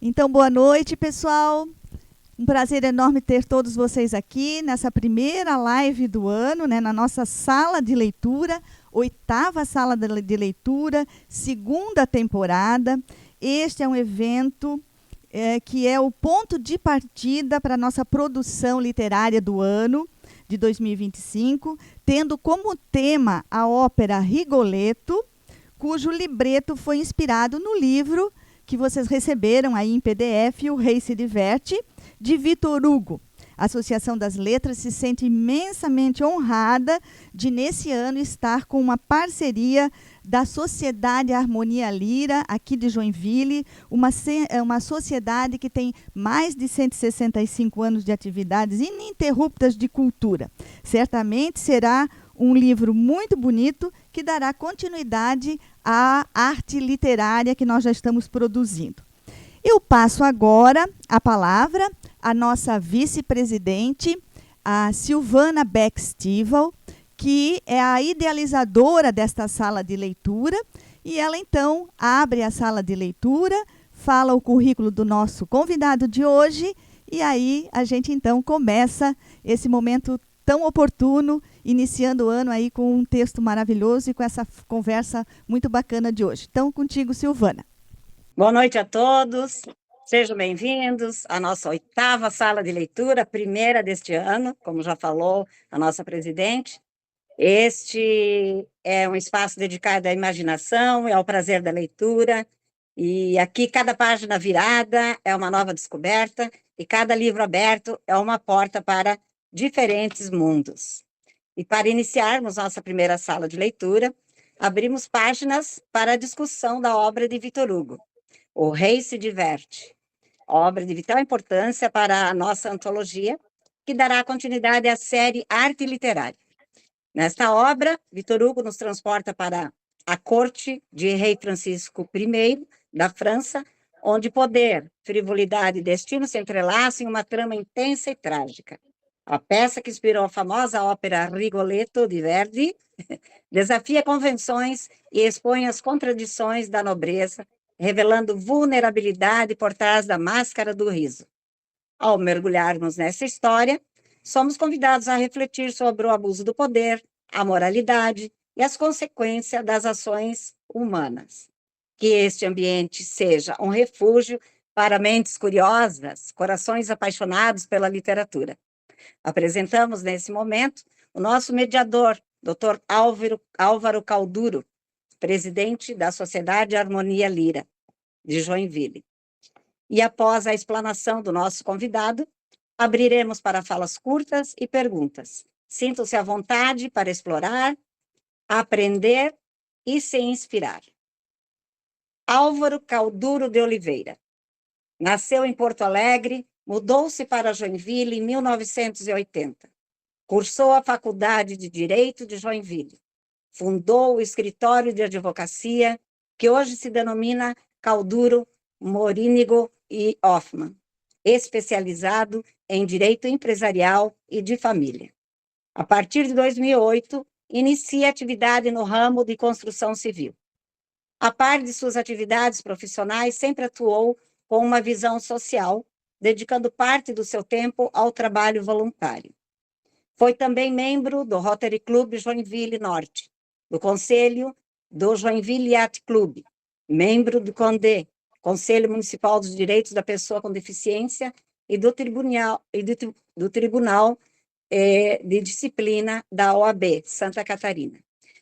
Então, boa noite, pessoal. Um prazer enorme ter todos vocês aqui nessa primeira live do ano, né, na nossa sala de leitura, 8ª sala de leitura, 2ª temporada. Este é um evento que é o ponto de partida para a nossa produção literária do ano de 2025, tendo como tema a ópera Rigoletto, cujo libreto foi inspirado no livro que vocês receberam aí em PDF, O Rei se Diverte, de Victor Hugo. A Associação das Letras se sente imensamente honrada de, nesse ano, estar com uma parceria da Sociedade Harmonia Lira, aqui de Joinville, uma sociedade que tem mais de 165 anos de atividades ininterruptas de cultura. Certamente será um livro muito bonito que dará continuidade à arte literária que nós já estamos produzindo. Eu passo agora a palavra à nossa vice-presidente, a Silvana Beck-Stival, que é a idealizadora desta sala de leitura, e ela então abre a sala de leitura, fala o currículo do nosso convidado de hoje, e aí a gente então começa esse momento tão oportuno, iniciando o ano aí com um texto maravilhoso e com essa conversa muito bacana de hoje. Então, contigo, Silvana. Boa noite a todos, sejam bem-vindos à nossa 8ª sala de leitura, primeira deste ano, como já falou a nossa presidente. Este é um espaço dedicado à imaginação e ao prazer da leitura, e aqui cada página virada é uma nova descoberta, e cada livro aberto é uma porta para diferentes mundos. E para iniciarmos nossa primeira sala de leitura, abrimos páginas para a discussão da obra de Victor Hugo, O Rei se Diverte, obra de vital importância para a nossa antologia, que dará continuidade à série Arte Literária. Nesta obra, Victor Hugo nos transporta para a corte de Rei Francisco I da França, onde poder, frivolidade e destino se entrelaçam em uma trama intensa e trágica. A peça que inspirou a famosa ópera Rigoletto, de Verdi, desafia convenções e expõe as contradições da nobreza, revelando vulnerabilidade por trás da máscara do riso. Ao mergulharmos nessa história, somos convidados a refletir sobre o abuso do poder, a moralidade e as consequências das ações humanas. Que este ambiente seja um refúgio para mentes curiosas, corações apaixonados pela literatura. Apresentamos, nesse momento, o nosso mediador, Dr. Álvaro Calduro, presidente da Sociedade Harmonia Lira, de Joinville. E após a explanação do nosso convidado, abriremos para falas curtas e perguntas. Sintam-se à vontade para explorar, aprender e se inspirar. Álvaro Calduro de Oliveira. Nasceu em Porto Alegre, mudou-se para Joinville em 1980. Cursou a Faculdade de Direito de Joinville. Fundou o escritório de advocacia, que hoje se denomina Calduro, Morínigo e Hoffmann, especializado em direito empresarial e de família. A partir de 2008, inicia atividade no ramo de construção civil. A par de suas atividades profissionais, sempre atuou com uma visão social, dedicando parte do seu tempo ao trabalho voluntário. Foi também membro do Rotary Club Joinville Norte, do Conselho do Joinville Yacht Club, membro do CONDE, Conselho Municipal dos Direitos da Pessoa com Deficiência, e do Tribunal de Disciplina da OAB, Santa Catarina.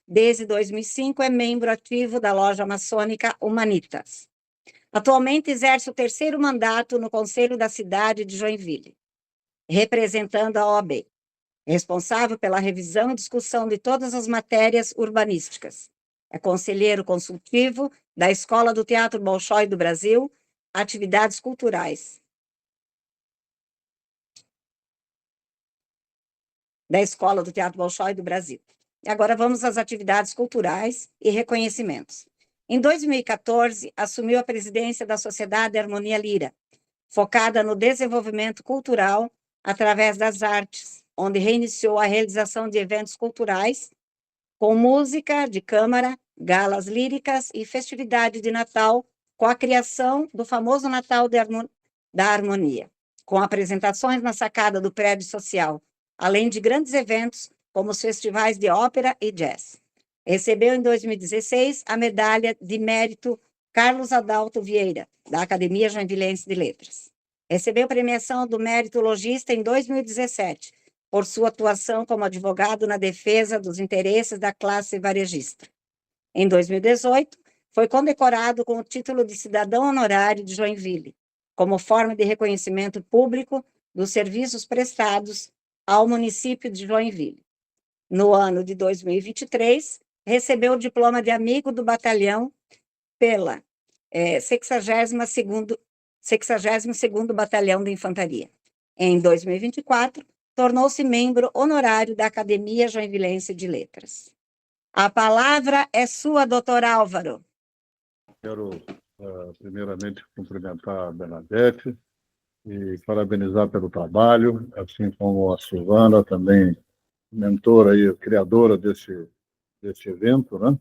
Desde 2005 é membro ativo da loja maçônica Humanitas. Atualmente exerce o 3º mandato no Conselho da cidade de Joinville, representando a OAB, responsável pela revisão e discussão de todas as matérias urbanísticas. É conselheiro consultivo da Escola do Teatro Bolshoi do Brasil, atividades culturais. Da Escola do Teatro Bolshoi do Brasil. E agora vamos às atividades culturais e reconhecimentos. Em 2014, assumiu a presidência da Sociedade Harmonia Lira, focada no desenvolvimento cultural através das artes, onde reiniciou a realização de eventos culturais com música de câmara, galas líricas e festividade de Natal com a criação do famoso Natal da Harmonia, com apresentações na sacada do prédio social, além de grandes eventos como os festivais de ópera e jazz. Recebeu em 2016 a medalha de mérito Carlos Adalto Vieira, da Academia Joinvilense de Letras. Recebeu premiação do mérito logista em 2017, por sua atuação como advogado na defesa dos interesses da classe varejista. Em 2018, foi condecorado com o título de cidadão honorário de Joinville, como forma de reconhecimento público dos serviços prestados ao município de Joinville. No ano de 2023, recebeu o diploma de amigo do batalhão pela 62º Batalhão de Infantaria. Em 2024, tornou-se membro honorário da Academia Joinvilense de Letras. A palavra é sua, doutor Álvaro. Quero, primeiramente, cumprimentar a Bernadette e parabenizar pelo trabalho, assim como a Silvana, também mentora e criadora desse evento, né?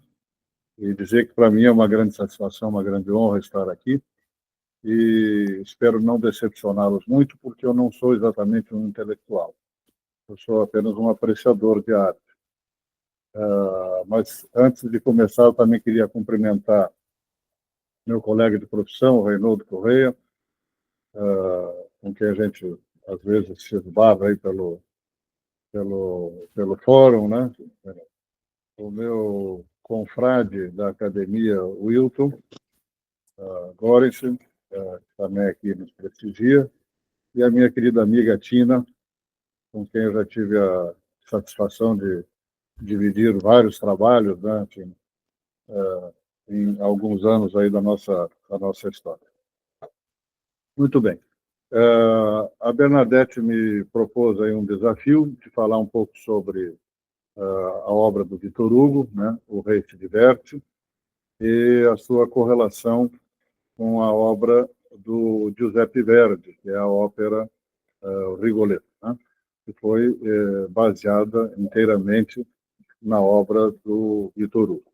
E dizer que, para mim, é uma grande satisfação, uma grande honra estar aqui. E espero não decepcioná-los muito, porque eu não sou exatamente um intelectual. Eu sou apenas um apreciador de arte. Mas, antes de começar, eu também queria cumprimentar meu colega de profissão, o Reinaldo Correia, com quem a gente, às vezes, se esbarra aí pelo fórum, né? O meu confrade da academia, Wilton Gorensen, também aqui nos prestigia, e a minha querida amiga Tina, com quem eu já tive a satisfação de dividir vários trabalhos, né, Tina, em alguns anos aí da nossa história. Muito bem. A Bernadette me propôs aí um desafio de falar um pouco sobre a obra do Victor Hugo, né, O Rei se Diverte, e a sua correlação com a obra do Giuseppe Verdi, que é a ópera Rigoletto, né, que foi baseada inteiramente na obra do Victor Hugo.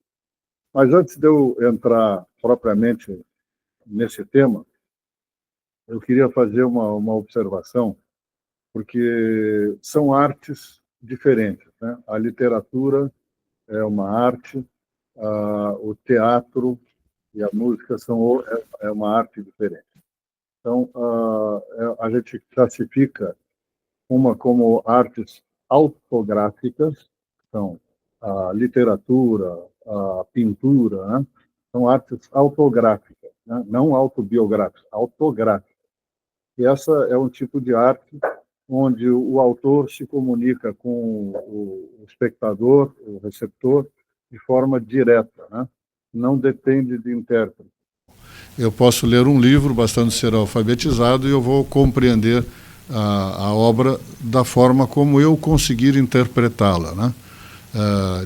Mas antes de eu entrar propriamente nesse tema, eu queria fazer uma observação, porque são artes diferentes, né? A literatura é uma arte, o teatro e a música é uma arte diferente. Então, a gente classifica uma como artes autográficas, são a literatura, a pintura, né? São artes autográficas, né? Não autobiográficas, autográficas. E essa é um tipo de arte onde o autor se comunica com o espectador, o receptor, de forma direta, né? Não depende de intérprete. Eu posso ler um livro, bastando ser alfabetizado, e eu vou compreender a obra da forma como eu conseguir interpretá-la, né?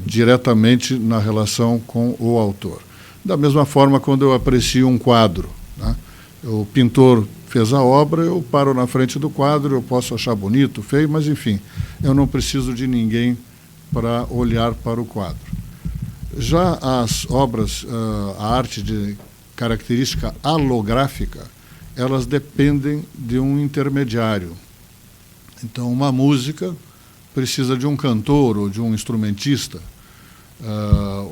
Diretamente na relação com o autor. Da mesma forma, quando eu aprecio um quadro, né? O pintor fez a obra, eu paro na frente do quadro, eu posso achar bonito, feio, mas, enfim, eu não preciso de ninguém para olhar para o quadro. Já as obras, a arte de característica alográfica, elas dependem de um intermediário. Então, uma música precisa de um cantor ou de um instrumentista.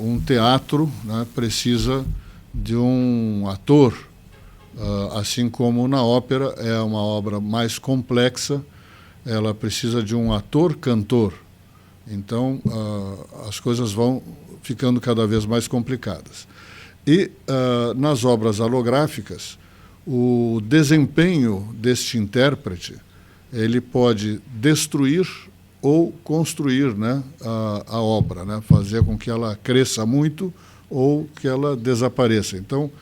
Um teatro, né, precisa de um ator. Assim como na ópera é uma obra mais complexa, ela precisa de um ator-cantor. Então, as coisas vão ficando cada vez mais complicadas. E, nas obras alográficas, o desempenho deste intérprete, ele pode destruir ou construir, né, a obra, né, fazer com que ela cresça muito ou que ela desapareça. Então,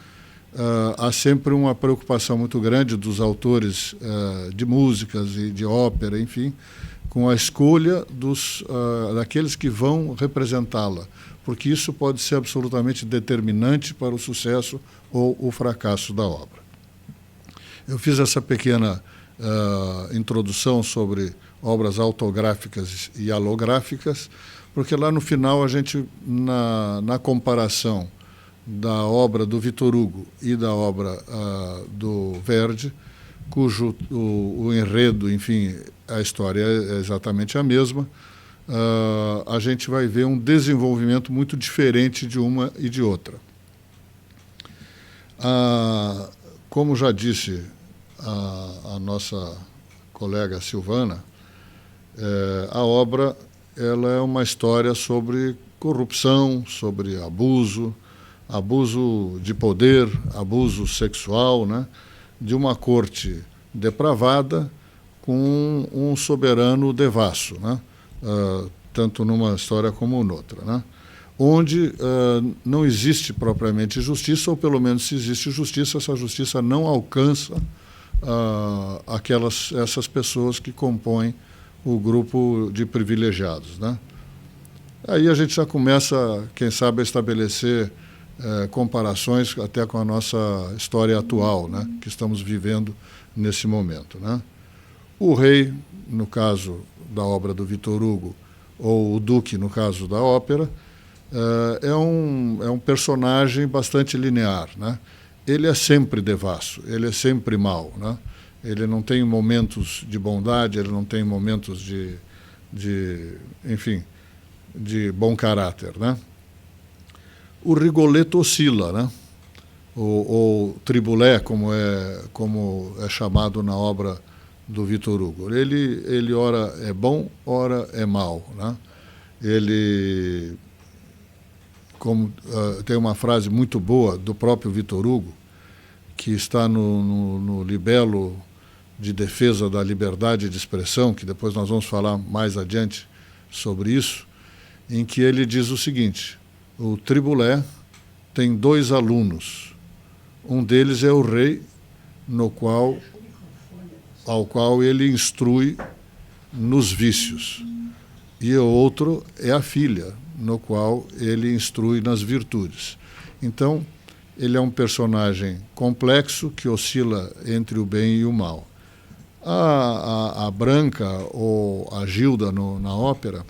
há sempre uma preocupação muito grande dos autores de músicas e de ópera, enfim, com a escolha daqueles que vão representá-la, porque isso pode ser absolutamente determinante para o sucesso ou o fracasso da obra. Eu fiz essa pequena introdução sobre obras autográficas e alográficas, porque lá no final a gente, na comparação da obra do Victor Hugo e da obra do Verdi, cujo o enredo, enfim, a história é exatamente a mesma, a gente vai ver um desenvolvimento muito diferente de uma e de outra. Como já disse a nossa colega Silvana, a obra ela é uma história sobre corrupção, sobre abuso de poder, abuso sexual, né, de uma corte depravada com um soberano devasso, né, tanto numa história como noutra, né, onde não existe propriamente justiça, ou pelo menos se existe justiça, essa justiça não alcança essas pessoas que compõem o grupo de privilegiados, né? Aí a gente já começa, quem sabe, a estabelecer comparações até com a nossa história atual, né, que estamos vivendo nesse momento, né? O rei, no caso da obra do Victor Hugo, ou o duque, no caso da ópera, é um personagem bastante linear, né? Ele é sempre devasso, ele é sempre mau, né? Ele não tem momentos de bondade, ele não tem momentos enfim, de bom caráter, né? O Rigoletto oscila, né? Ou Triboulet, como é chamado na obra do Victor Hugo. Ele ora é bom, ora é mau, né? Ele, tem uma frase muito boa do próprio Victor Hugo, que está no libelo de defesa da liberdade de expressão, que depois nós vamos falar mais adiante sobre isso, em que ele diz o seguinte: o Triboulet tem 2 alunos. Um deles é o rei, ao qual ele instrui nos vícios. E o outro é a filha, no qual ele instrui nas virtudes. Então, ele é um personagem complexo que oscila entre o bem e o mal. A Branca, ou a Gilda na ópera,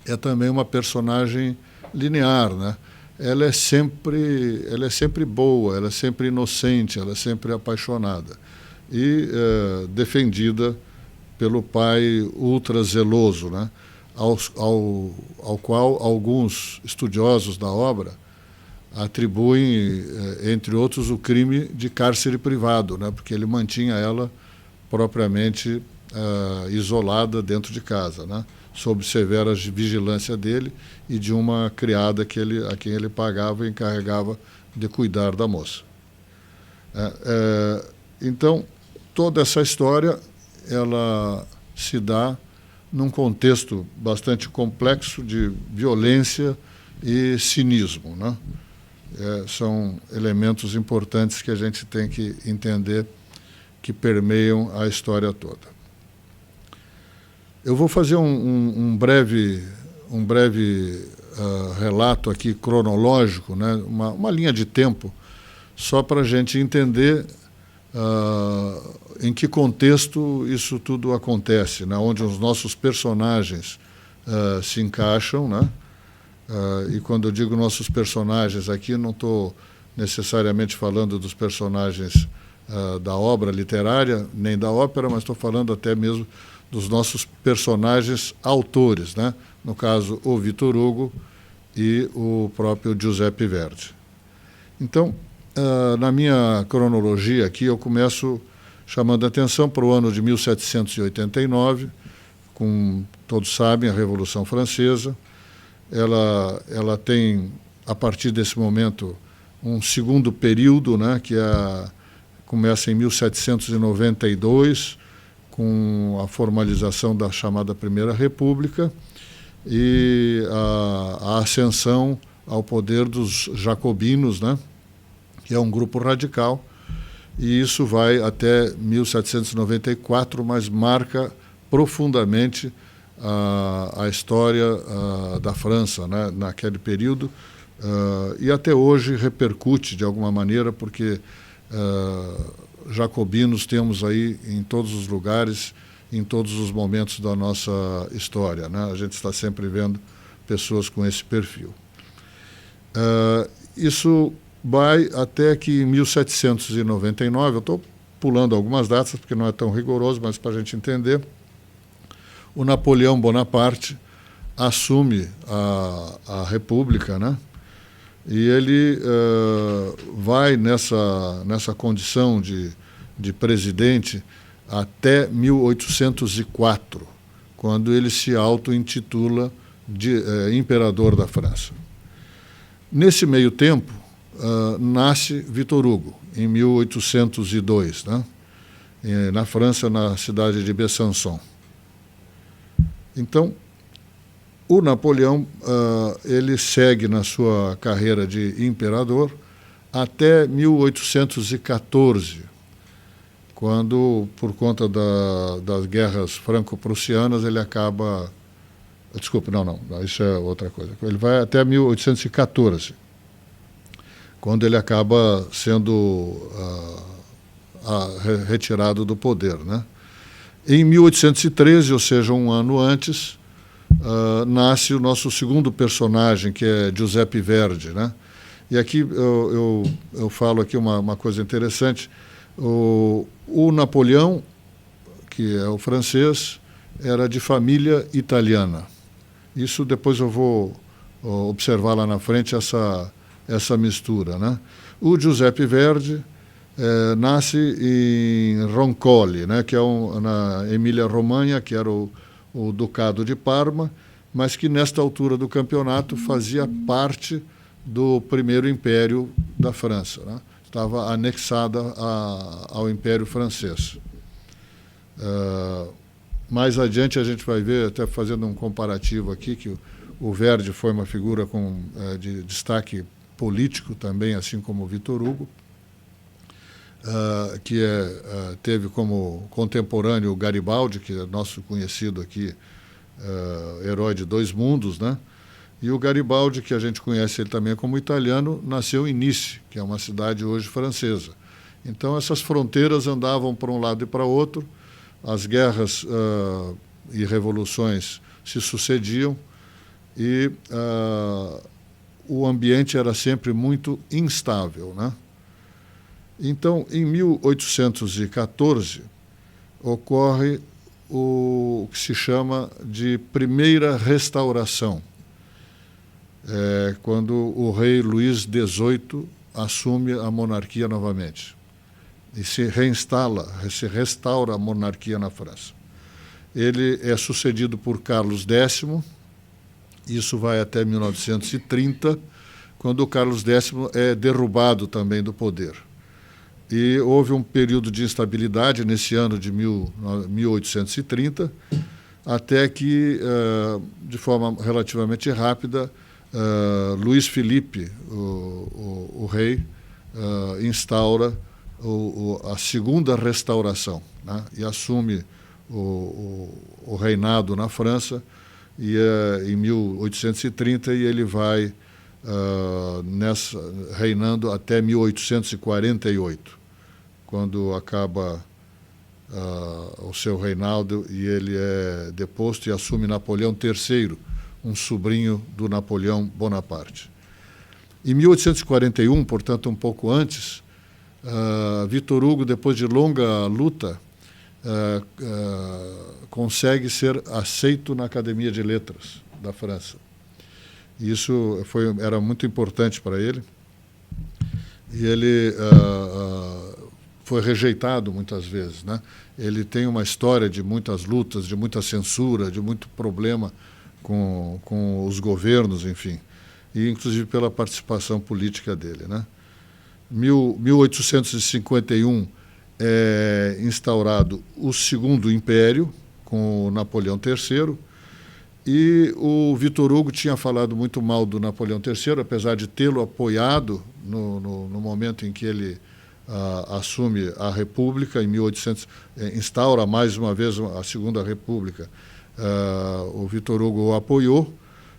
é também uma personagem linear, né? Ela é sempre boa, ela é sempre inocente, ela é sempre apaixonada e defendida pelo pai ultra zeloso, né? Ao qual alguns estudiosos da obra atribuem, entre outros, o crime de cárcere privado, né? Porque ele mantinha ela propriamente isolada dentro de casa, né? Sob severa vigilância dele e de uma criada a quem ele pagava e encarregava de cuidar da moça. Então, toda essa história ela se dá num contexto bastante complexo de violência e cinismo, né? São elementos importantes que a gente tem que entender, que permeiam a história toda. Eu vou fazer um breve relato aqui cronológico, né? Uma linha de tempo, só para a gente entender em que contexto isso tudo acontece, né? Onde os nossos personagens se encaixam, né? E quando eu digo nossos personagens aqui, não estou necessariamente falando dos personagens da obra literária, nem da ópera, mas estou falando até mesmo dos nossos personagens autores, né? No caso, o Victor Hugo e o próprio Giuseppe Verdi. Então, na minha cronologia aqui, eu começo chamando a atenção para o ano de 1789, como todos sabem, a Revolução Francesa. Ela tem, a partir desse momento, um segundo período, né, que começa em 1792, com a formalização da chamada Primeira República e a ascensão ao poder dos jacobinos, né, que é um grupo radical, e isso vai até 1794, mas marca profundamente a história da França, né, naquele período, e até hoje repercute de alguma maneira, porque jacobinos temos aí em todos os lugares, em todos os momentos da nossa história, né? A gente está sempre vendo pessoas com esse perfil. isso vai até que em 1799, eu estou pulando algumas datas porque não é tão rigoroso, mas para a gente entender, o Napoleão Bonaparte assume a República, né? E ele vai nessa condição de presidente até 1804, quando ele se auto-intitula de imperador da França. Nesse meio tempo, nasce Victor Hugo, em 1802, né? Na França, na cidade de Besançon. Então, o Napoleão ele segue na sua carreira de imperador até 1814, quando, por conta das guerras franco-prussianas, ele acaba... Desculpe, não, isso é outra coisa. Ele vai até 1814, quando ele acaba sendo retirado do poder, né? Em 1813, ou seja, um ano antes, nasce o nosso segundo personagem, que é Giuseppe Verdi, né? E aqui eu falo aqui uma coisa interessante. O Napoleão, que é o francês, era de família italiana. Isso depois eu vou observar lá na frente, essa mistura, né? O Giuseppe Verdi nasce em Roncole, né, que é na Emília-Romanha, que era o Ducado de Parma, mas que nesta altura do campeonato fazia parte do primeiro império da França, né? Estava anexada ao Império Francês. Mais adiante a gente vai ver, até fazendo um comparativo aqui, que o Verdi foi uma figura de destaque político também, assim como o Victor Hugo, que teve como contemporâneo o Garibaldi, que é nosso conhecido aqui, herói de dois mundos, né? E o Garibaldi, que a gente conhece ele também como italiano, nasceu em Nice, que é uma cidade hoje francesa. Então, essas fronteiras andavam para um lado e para outro, as guerras e revoluções se sucediam e o ambiente era sempre muito instável, né? Então, em 1814, ocorre o que se chama de Primeira Restauração, quando o rei Luís XVIII assume a monarquia novamente e se restaura a monarquia na França. Ele é sucedido por Carlos X, isso vai até 1930, quando o Carlos X é derrubado também do poder. E houve um período de instabilidade nesse ano de 1830, até que, de forma relativamente rápida, Luís Felipe, o rei, instaura a segunda restauração, né? E assume o reinado na França em 1830, e ele vai reinando até 1848. Quando acaba o seu reinado e ele é deposto e assume Napoleão III, um sobrinho do Napoleão Bonaparte. Em 1841, portanto um pouco antes, Victor Hugo, depois de longa luta, consegue ser aceito na Academia de Letras da França. Isso era muito importante para ele. E ele foi rejeitado muitas vezes, né? Ele tem uma história de muitas lutas, de muita censura, de muito problema com os governos, enfim, e inclusive pela participação política dele, né? 1851 é instaurado o Segundo Império, com o Napoleão III, e o Victor Hugo tinha falado muito mal do Napoleão III, apesar de tê-lo apoiado no momento em que ele assume a República, em 1800, instaura mais uma vez a Segunda República. O Victor Hugo o apoiou,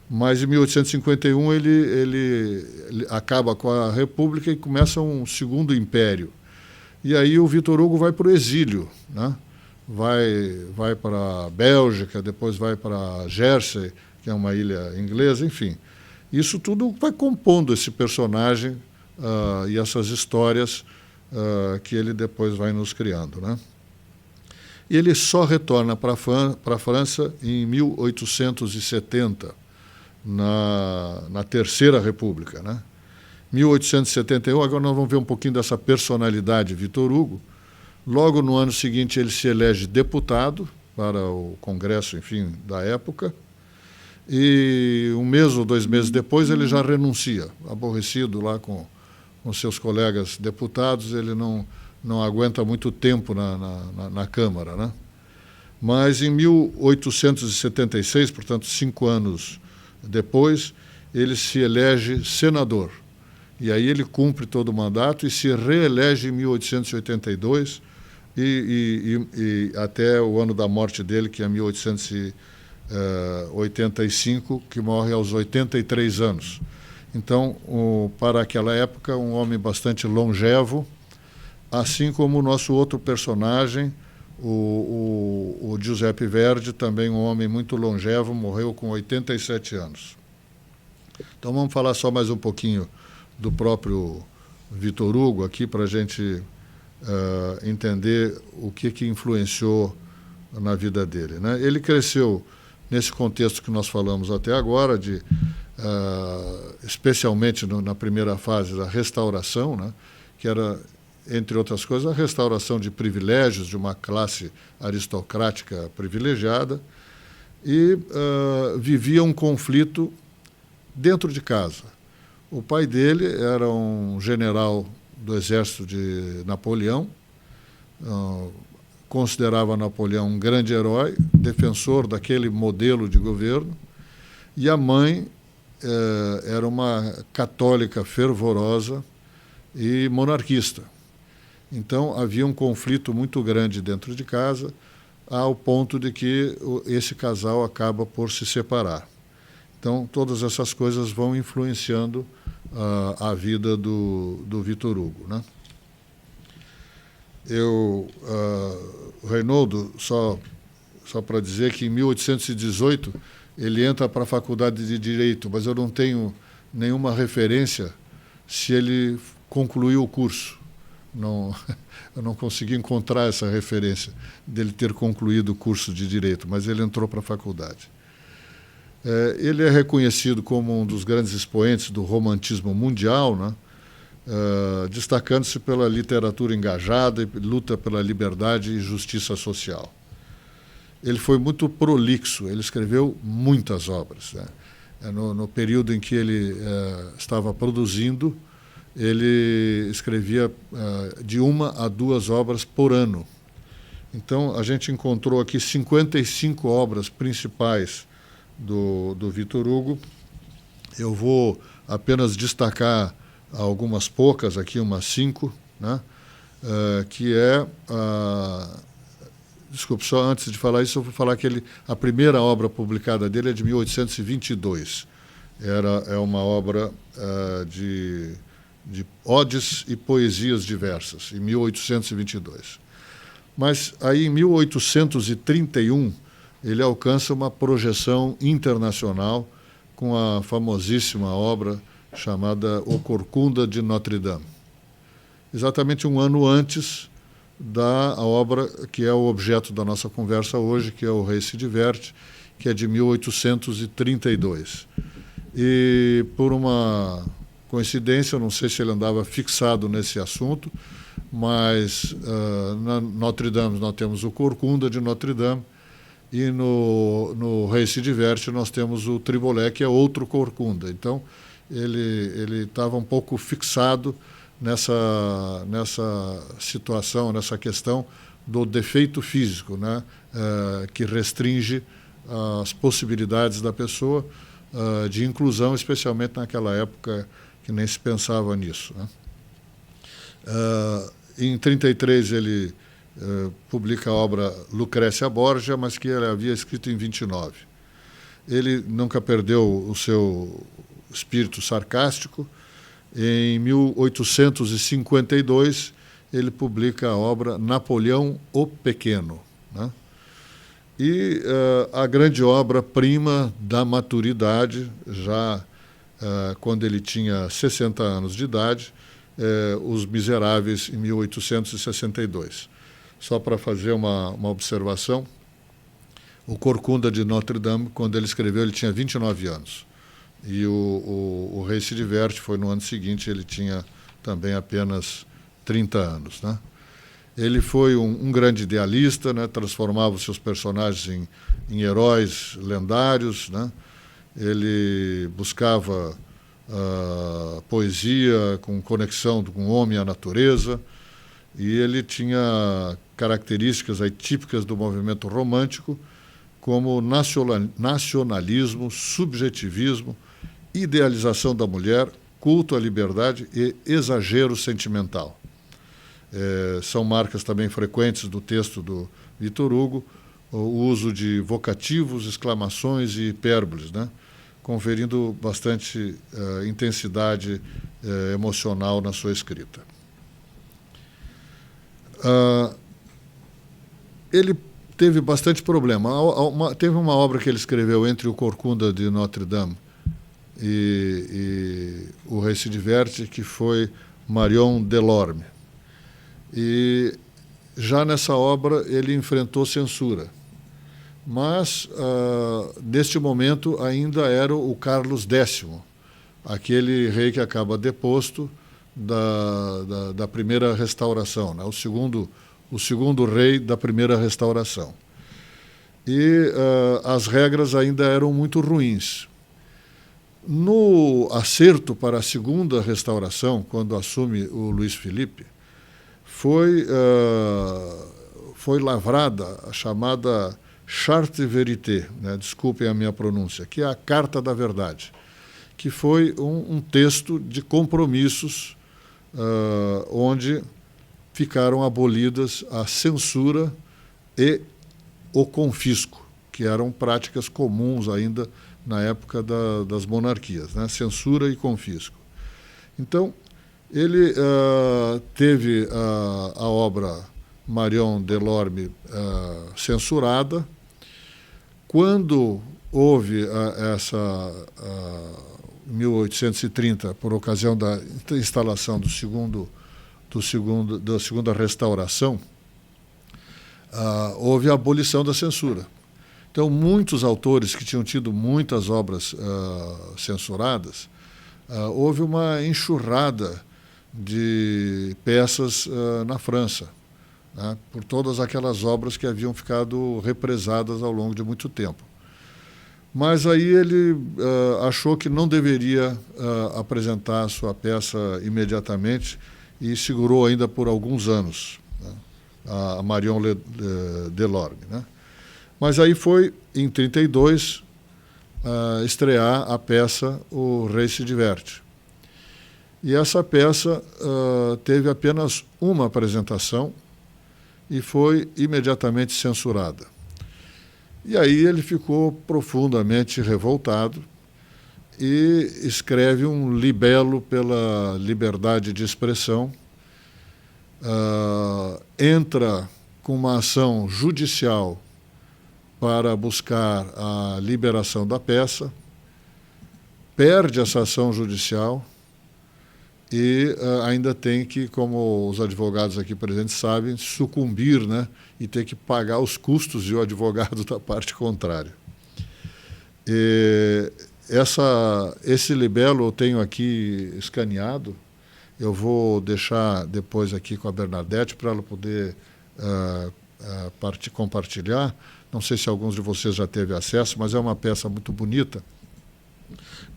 mas em 1851 ele acaba com a República e começa um Segundo Império. E aí o Victor Hugo vai para o exílio, né? Vai para a Bélgica, depois vai para Jersey, que é uma ilha inglesa, enfim. Isso tudo vai compondo esse personagem e essas histórias que ele depois vai nos criando, né? E ele só retorna para a França em 1870, na Terceira República, né? 1871, agora nós vamos ver um pouquinho dessa personalidade, Vitor Hugo. Logo no ano seguinte ele se elege deputado para o Congresso, enfim, da época, e 1 mês ou 2 meses depois ele já renuncia, aborrecido lá com seus colegas deputados, ele não aguenta muito tempo na Câmara, né? Mas em 1876, portanto 5 anos depois, ele se elege senador. E aí ele cumpre todo o mandato e se reelege em 1882 e até o ano da morte dele, que é 1885, que morre aos 83 anos. Então, para aquela época, um homem bastante longevo, assim como o nosso outro personagem, o Giuseppe Verdi, também um homem muito longevo, morreu com 87 anos. Então vamos falar só mais um pouquinho do próprio Vitor Hugo aqui, para a gente entender o que influenciou na vida dele, né? Ele cresceu nesse contexto que nós falamos até agora, especialmente na primeira fase da restauração, né? Que era, entre outras coisas, a restauração de privilégios de uma classe aristocrática privilegiada, e vivia um conflito dentro de casa. O pai dele era um general do exército de Napoleão, considerava Napoleão um grande herói, defensor daquele modelo de governo, e a mãe era uma católica fervorosa e monarquista. Então, havia um conflito muito grande dentro de casa, ao ponto de que esse casal acaba por se separar. Então, todas essas coisas vão influenciando a vida do Vitor Hugo, né? Reinaldo, só para dizer que em 1818 ele entra para a faculdade de Direito, mas eu não tenho nenhuma referência se ele concluiu o curso. Eu não consegui encontrar essa referência dele ter concluído o curso de Direito, mas ele entrou para a faculdade. Ele é reconhecido como um dos grandes expoentes do romantismo mundial, né? Destacando-se pela literatura engajada e luta pela liberdade e justiça social. Ele foi muito prolixo, ele escreveu muitas obras, né? No período em que ele estava produzindo, ele escrevia de 1 a 2 obras por ano. Então, a gente encontrou aqui 55 obras principais do Vitor Hugo. Eu vou apenas destacar algumas poucas aqui, umas 5, né? Que é... Desculpe, só antes de falar isso, eu vou falar que a primeira obra publicada dele é de 1822. É uma obra de odes e poesias diversas, em 1822. Mas aí, em 1831, ele alcança uma projeção internacional com a famosíssima obra chamada O Corcunda de Notre Dame. Exatamente 1 ano antes da obra que é o objeto da nossa conversa hoje, que é O Rei se Diverte, que é de 1832. E, por uma coincidência, eu não sei se ele andava fixado nesse assunto, mas na Notre Dame nós temos o Corcunda de Notre Dame, e no Rei se Diverte nós temos o Tribolé, que é outro Corcunda. Então, ele estava um pouco fixado nessa situação, nessa questão do defeito físico, né? Que restringe as possibilidades da pessoa de inclusão, especialmente naquela época que nem se pensava nisso, né? Em 1933 ele publica a obra Lucrécia Borgia, mas que ele havia escrito em 1929. Ele nunca perdeu o seu espírito sarcástico. Em 1852, ele publica a obra Napoleão o Pequeno, né? E a grande obra-prima da maturidade, já quando ele tinha 60 anos de idade, Os Miseráveis, em 1862. Só para fazer uma observação, o Corcunda de Notre Dame, quando ele escreveu, ele tinha 29 anos. E o Rei se diverte, foi no ano seguinte, ele tinha também apenas 30 anos, né? Ele foi um grande idealista, né? Transformava os seus personagens em heróis lendários, né? Ele buscava poesia com conexão com o homem e a natureza, e ele tinha características aí típicas do movimento romântico, como nacionalismo, subjetivismo, idealização da mulher, culto à liberdade e exagero sentimental. São marcas também frequentes do texto do Victor Hugo, o uso de vocativos, exclamações e hipérboles, né? Conferindo bastante intensidade emocional na sua escrita. Ele teve bastante problema. Teve uma obra que ele escreveu entre o Corcunda de Notre Dame e o Rei se diverte, que foi Marion Delorme. E já nessa obra ele enfrentou censura. Mas, neste momento, ainda era o Carlos X, aquele rei que acaba deposto da primeira restauração, né? O segundo rei da primeira restauração. E as regras ainda eram muito ruins. No acerto para a segunda restauração, quando assume o Luís Felipe, foi lavrada a chamada Charte Vérité, né? Desculpem a minha pronúncia, que é a Carta da Verdade, que foi um texto de compromissos onde ficaram abolidas a censura e o confisco, que eram práticas comuns ainda na época das monarquias, né? Censura e confisco. Então, ele teve a obra Marion Delorme censurada. Quando houve em 1830, por ocasião da instalação da segunda restauração, houve a abolição da censura. Então, muitos autores que tinham tido muitas obras censuradas, houve uma enxurrada de peças na França, né, por todas aquelas obras que haviam ficado represadas ao longo de muito tempo. Mas aí ele achou que não deveria apresentar a sua peça imediatamente e segurou ainda por alguns anos, né, a Marion Delorme, né? Mas aí foi, em 1932, estrear a peça O Rei se diverte. E essa peça teve apenas uma apresentação e foi imediatamente censurada. E aí ele ficou profundamente revoltado e escreve um libelo pela liberdade de expressão, entra com uma ação judicial para buscar a liberação da peça, perde essa ação judicial e ainda tem que, como os advogados aqui presentes sabem, sucumbir, né, e ter que pagar os custos de o advogado da parte contrária. Esse libelo eu tenho aqui escaneado, eu vou deixar depois aqui com a Bernadette para ela poder compartilhar. Não sei se alguns de vocês já teve acesso, mas é uma peça muito bonita,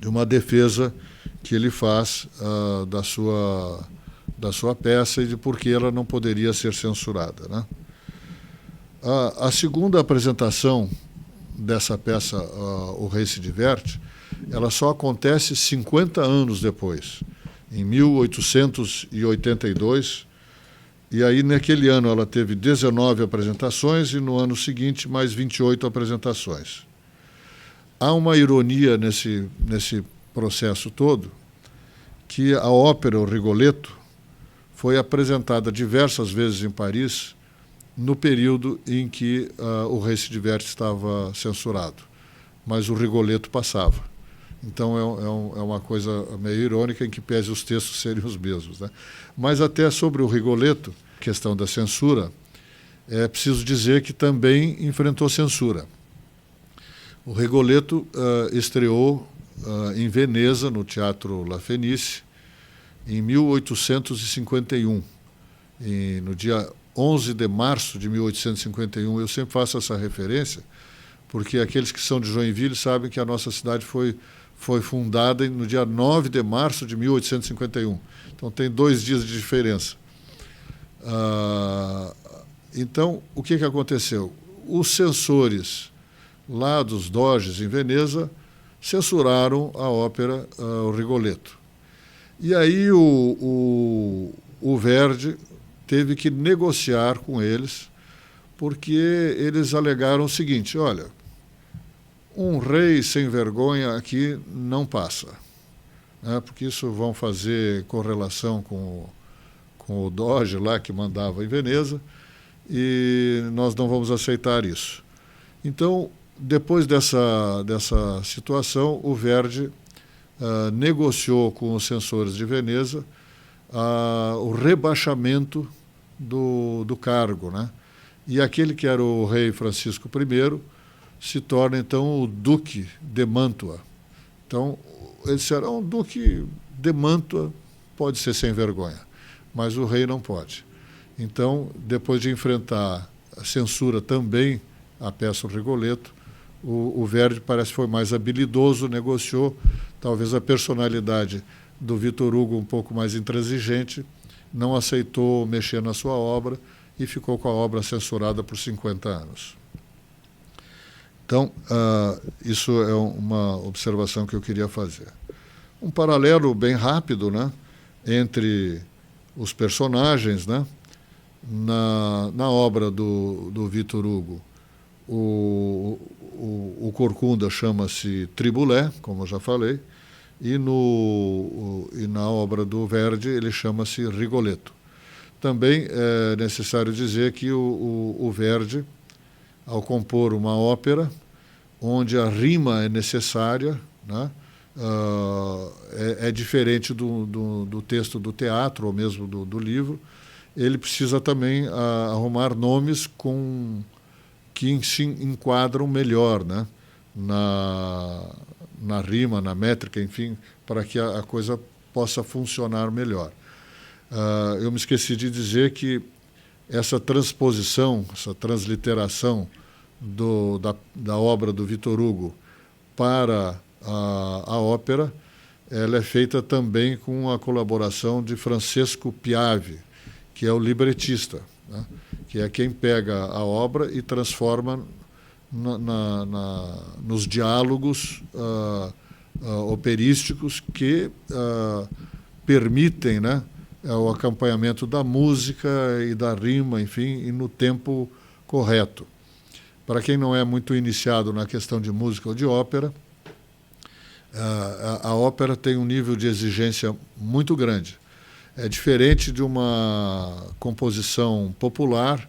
de uma defesa que ele faz da sua peça e de por que ela não poderia ser censurada, né? A segunda apresentação dessa peça, O Rei se diverte, ela só acontece 50 anos depois, em 1882, e aí naquele ano ela teve 19 apresentações e no ano seguinte mais 28 apresentações. Há uma ironia nesse processo todo, que a ópera O Rigoletto foi apresentada diversas vezes em Paris no período em que O Rei se diverte estava censurado, mas o Rigoletto passava. Então é uma coisa meio irônica, em que pese os textos serem os mesmos, né? Mas até sobre o Rigoletto, questão da censura, é preciso dizer que também enfrentou censura. O Rigoletto estreou em Veneza, no Teatro La Fenice, em 1851. E no dia 11 de março de 1851, eu sempre faço essa referência, porque aqueles que são de Joinville sabem que a nossa cidade foi fundada no dia 9 de março de 1851. Então, tem 2 dias de diferença. Então, o que aconteceu? Os censores lá dos Doges, em Veneza, censuraram a ópera o Rigoletto. E aí o Verdi teve que negociar com eles, porque eles alegaram o seguinte: olha, um rei sem vergonha aqui não passa, né? Porque isso vão fazer correlação com o Doge lá, que mandava em Veneza, e nós não vamos aceitar isso. Então, depois dessa situação, o Verdi negociou com os censores de Veneza o rebaixamento do cargo, né? E aquele que era o rei Francisco I se torna, então, o Duque de Mantua. Então, eles disseram: o Duque de Mantua pode ser sem vergonha, mas o rei não pode. Então, depois de enfrentar a censura também à peça Rigoletto, o Verdi parece que foi mais habilidoso, negociou. Talvez a personalidade do Victor Hugo um pouco mais intransigente, não aceitou mexer na sua obra e ficou com a obra censurada por 50 anos. Então, isso é uma observação que eu queria fazer. Um paralelo bem rápido, né, entre os personagens, né, na obra do Victor Hugo. O Corcunda chama-se Triboulet, como eu já falei, e na obra do Verdi ele chama-se Rigoletto. Também é necessário dizer que o Verdi, ao compor uma ópera onde a rima é necessária, né, é diferente do texto do teatro ou mesmo do livro, ele precisa também arrumar nomes que se enquadram melhor, né, na rima, na métrica, enfim, para que a coisa possa funcionar melhor. Eu me esqueci de dizer que essa transposição, essa transliteração da obra do Victor Hugo para a ópera, ela é feita também com a colaboração de Francesco Piave, que é o libretista, né, que é quem pega a obra e transforma nos diálogos operísticos que permitem, né, o acompanhamento da música e da rima, enfim, e no tempo correto. Para quem não é muito iniciado na questão de música ou de ópera, a ópera tem um nível de exigência muito grande. É diferente de uma composição popular,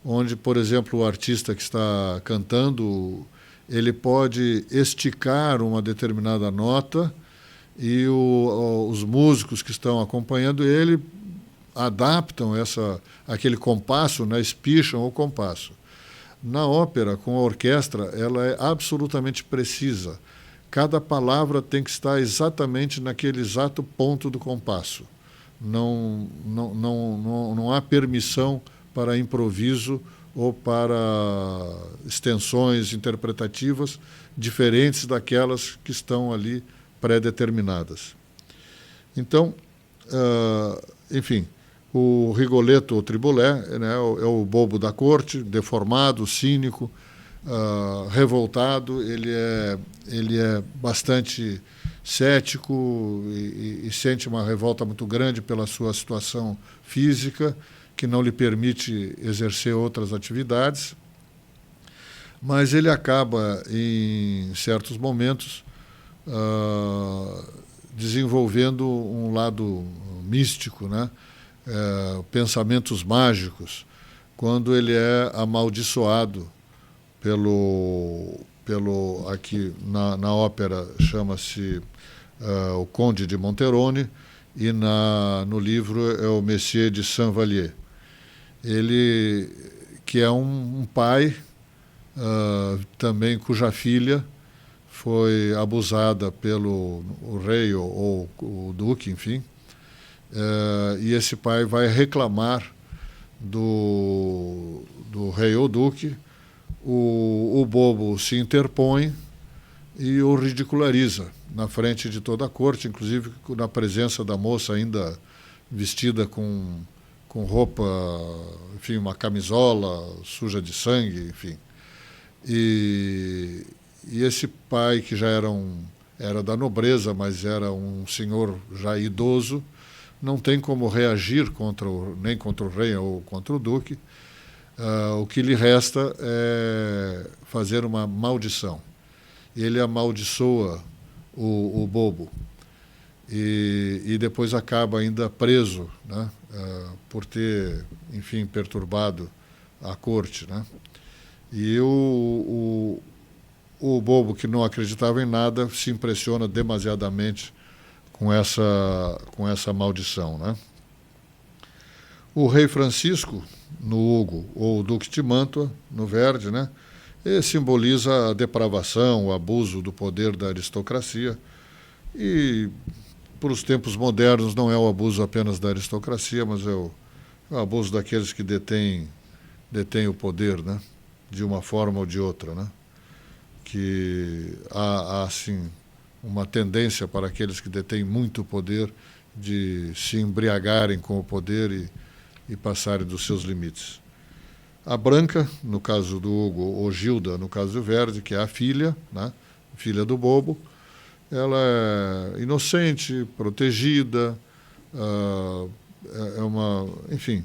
onde, por exemplo, o artista que está cantando, ele pode esticar uma determinada nota e os músicos que estão acompanhando ele adaptam aquele compasso, né, espicham o compasso. Na ópera, com a orquestra, ela é absolutamente precisa. Cada palavra tem que estar exatamente naquele exato ponto do compasso. Não há permissão para improviso ou para extensões interpretativas diferentes daquelas que estão ali pré-determinadas. Então, enfim, o Rigoletto, o Triboulet, né, é o bobo da corte, deformado, cínico, revoltado. Ele é bastante cético e sente uma revolta muito grande pela sua situação física, que não lhe permite exercer outras atividades, mas ele acaba, em certos momentos, desenvolvendo um lado místico, né? Pensamentos mágicos, quando ele é amaldiçoado pelo aqui na ópera chama-se O Conde de Monterone, e no livro é o Messier de Saint-Vallier. Ele, que é um pai também cuja filha foi abusada pelo o rei ou o duque, enfim, e esse pai vai reclamar do rei ou duque. O bobo se interpõe e o ridiculariza na frente de toda a corte, inclusive na presença da moça ainda vestida com roupa, enfim, uma camisola suja de sangue, enfim. E esse pai, que já era da nobreza, mas era um senhor já idoso, não tem como reagir nem contra o rei ou contra o duque. O que lhe resta é fazer uma maldição. Ele amaldiçoa o bobo e depois acaba ainda preso, né, por ter, enfim, perturbado a corte, né? E o bobo, que não acreditava em nada, se impressiona demasiadamente com essa maldição, né? O rei Francisco, no Hugo, ou o Duque de Mantua, no Verdi, né, simboliza a depravação, o abuso do poder da aristocracia. E, para os tempos modernos, não é o abuso apenas da aristocracia, mas é o abuso daqueles que detêm o poder, né, de uma forma ou de outra, né? Que há assim, uma tendência para aqueles que detêm muito poder de se embriagarem com o poder e passarem dos seus limites. A Branca, no caso do Hugo, ou Gilda, no caso do Verdi, que é a filha, né, filha do bobo, ela é inocente, protegida, enfim.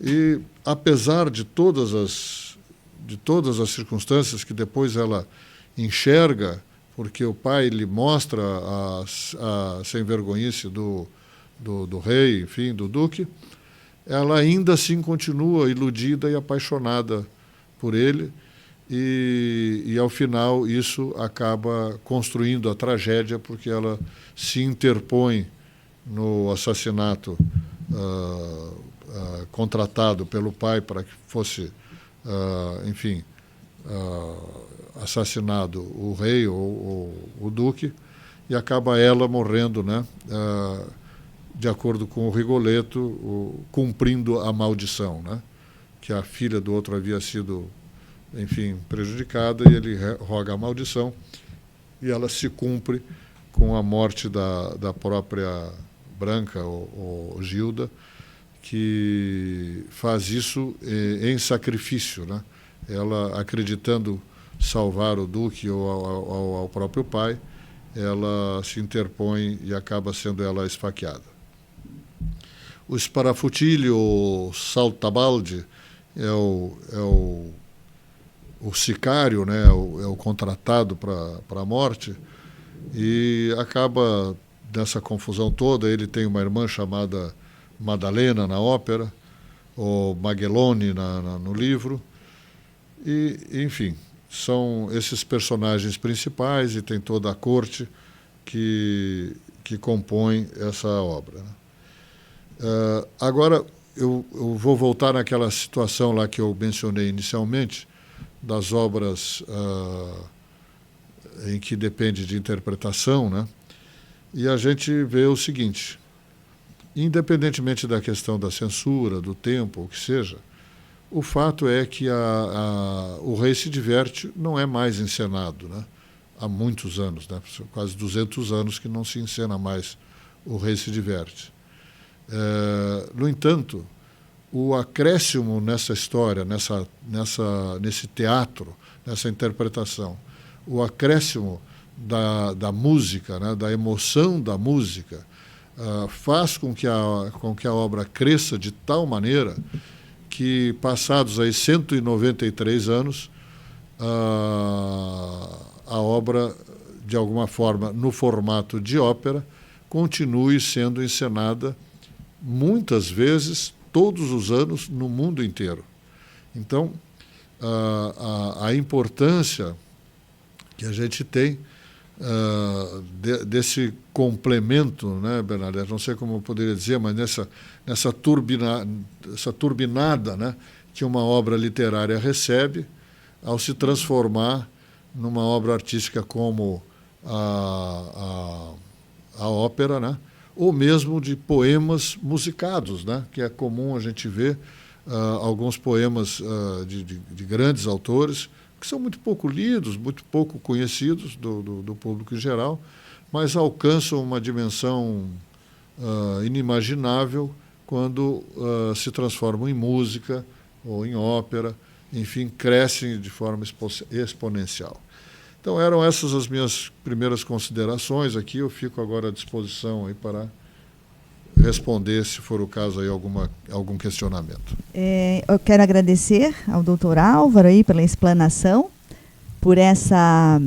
E apesar de todas as circunstâncias que depois ela enxerga, porque o pai lhe mostra a sem-vergonhice do rei, enfim, do duque, ela ainda assim continua iludida e apaixonada por ele, e ao final isso acaba construindo a tragédia, porque ela se interpõe no assassinato contratado pelo pai para que fosse, enfim, assassinado o rei ou o duque, e acaba ela morrendo, né, de acordo com o Rigoletto, cumprindo a maldição, né, que a filha do outro havia sido, enfim, prejudicada, e ele roga a maldição, e ela se cumpre com a morte da própria Branca, ou Gilda, que faz isso em sacrifício, né? Ela, acreditando salvar o duque ou ao próprio pai, ela se interpõe e acaba sendo ela esfaqueada. O Sparafutilho, o Saltabaldi, é o sicário, né? É o contratado para a morte, e acaba nessa confusão toda. Ele tem uma irmã chamada Madalena na ópera, ou Magelone no livro, e, enfim, são esses personagens principais, e tem toda a corte que compõe essa obra, né? Agora, eu vou voltar naquela situação lá que eu mencionei inicialmente, das obras em que depende de interpretação, né? E a gente vê o seguinte: independentemente da questão da censura, do tempo, o que seja, o fato é que o Rei se Diverte não é mais encenado, né? Há muitos anos, né? Quase 200 anos que não se encena mais o Rei se Diverte. No entanto, o acréscimo nessa história, nesse teatro, nessa interpretação, o acréscimo da música, né? Da emoção da música, faz com que a obra cresça de tal maneira que, passados aí 193 anos, a obra, de alguma forma, no formato de ópera, continue sendo encenada muitas vezes, todos os anos, no mundo inteiro. Então, a importância que a gente tem desse complemento, né, Bernadette? Não sei como eu poderia dizer, mas nessa turbinada, né, que uma obra literária recebe ao se transformar numa obra artística como a ópera, né? Ou mesmo de poemas musicados, né? Que é comum a gente ver alguns poemas de grandes autores que são muito pouco lidos, muito pouco conhecidos do público em geral, mas alcançam uma dimensão inimaginável quando se transformam em música ou em ópera, enfim, crescem de forma exponencial. Então, eram essas as minhas primeiras considerações aqui. Eu fico agora à disposição aí para responder, se for o caso, aí algum questionamento. Eu quero agradecer ao doutor Álvaro aí pela explanação, por essa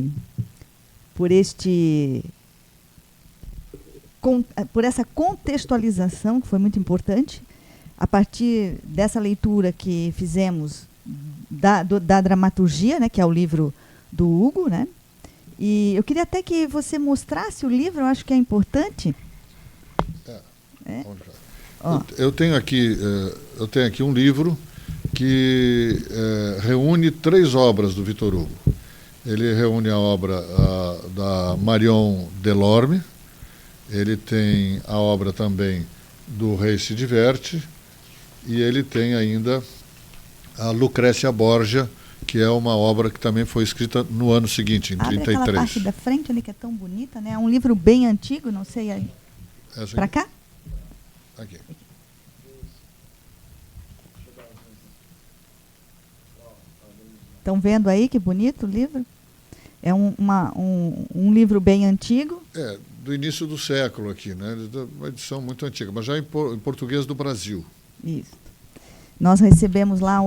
contextualização, que foi muito importante, a partir dessa leitura que fizemos da dramaturgia, né, que é o livro do Hugo, né? E eu queria até que você mostrasse o livro, eu acho que é importante. Eu tenho aqui um livro que reúne 3 obras do Victor Hugo. Ele reúne a obra da Marion Delorme, ele tem a obra também do Rei se Diverte, e ele tem ainda a Lucrécia Borgia, que é uma obra que também foi escrita no ano seguinte, em 1933. Aquela parte da frente ali que é tão bonita, né? É um livro bem antigo, não sei aí. Para cá? Aqui. Estão vendo aí que bonito o livro? É um livro bem antigo. Do início do século aqui, né? Uma edição muito antiga, mas já em português do Brasil. Isso. Nós recebemos lá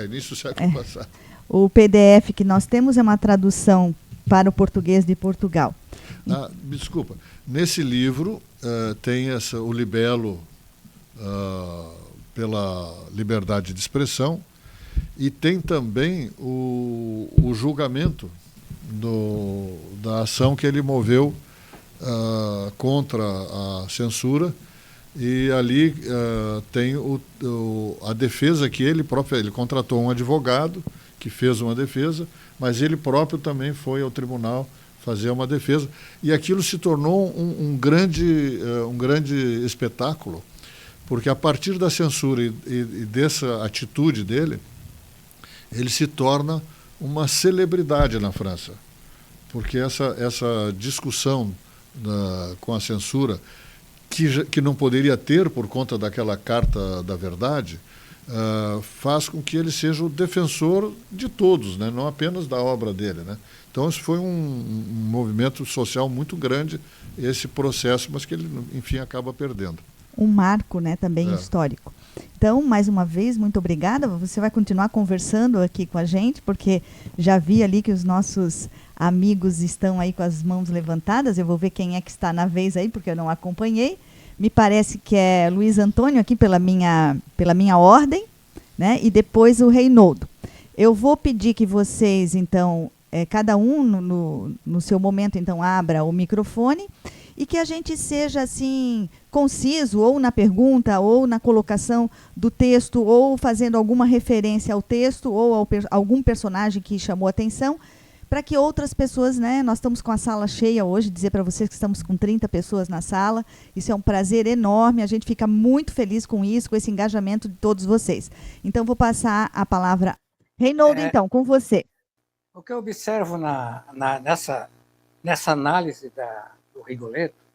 início do século passado. O PDF que nós temos é uma tradução para o português de Portugal. Desculpa. Nesse livro tem o libelo pela liberdade de expressão e tem também o julgamento da ação que ele moveu contra a censura. E ali tem a defesa que ele contratou um advogado que fez uma defesa, mas ele próprio também foi ao tribunal fazer uma defesa. E aquilo se tornou um grande espetáculo, porque a partir da censura e dessa atitude dele, ele se torna uma celebridade na França. Porque essa discussão com a censura, que não poderia ter por conta daquela Carta da Verdade, faz com que ele seja o defensor de todos, né? Não apenas da obra dele, né? Então, isso foi um movimento social muito grande, esse processo, mas que ele, enfim, acaba perdendo. Um marco, né, também histórico. Então, mais uma vez, muito obrigada. Você vai continuar conversando aqui com a gente, porque já vi ali que os nossos amigos estão aí com as mãos levantadas. Eu vou ver quem é que está na vez aí, porque eu não acompanhei. Me parece que é Luiz Antônio aqui pela minha ordem, né? E depois o Reinaldo. Eu vou pedir que vocês, então, cada um no seu momento, então, abra o microfone e que a gente seja, assim, conciso, ou na pergunta, ou na colocação do texto, ou fazendo alguma referência ao texto, ou algum personagem que chamou atenção, para que outras pessoas, né, nós estamos com a sala cheia hoje, dizer para vocês que estamos com 30 pessoas na sala, isso é um prazer enorme, a gente fica muito feliz com isso, com esse engajamento de todos vocês. Então, vou passar a palavra. Reinaldo, então, com você. O que eu observo nessa análise do Rigoletto,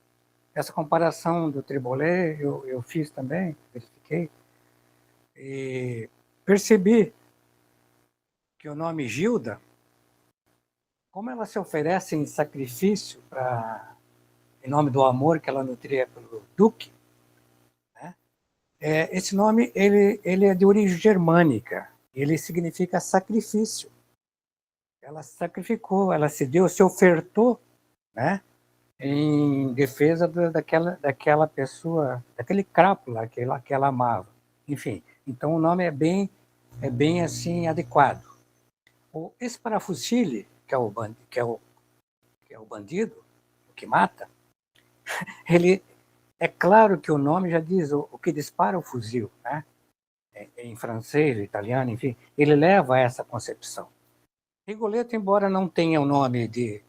essa comparação do Triboulet, eu fiz também, verifiquei, e percebi que o nome Gilda, como ela se oferece em sacrifício em nome do amor que ela nutria pelo Duque, né? Esse nome ele é de origem germânica, ele significa sacrifício. Ela se sacrificou, ela se ofertou, né, em defesa daquela pessoa, daquele crápula que ela amava. Enfim, então o nome é bem assim adequado. O Sparafusile, que que é o bandido, o que mata, ele, é claro que o nome já diz o que dispara o fuzil, né? Em francês, italiano, enfim, ele leva a essa concepção. Rigoletto, embora não tenha o nome de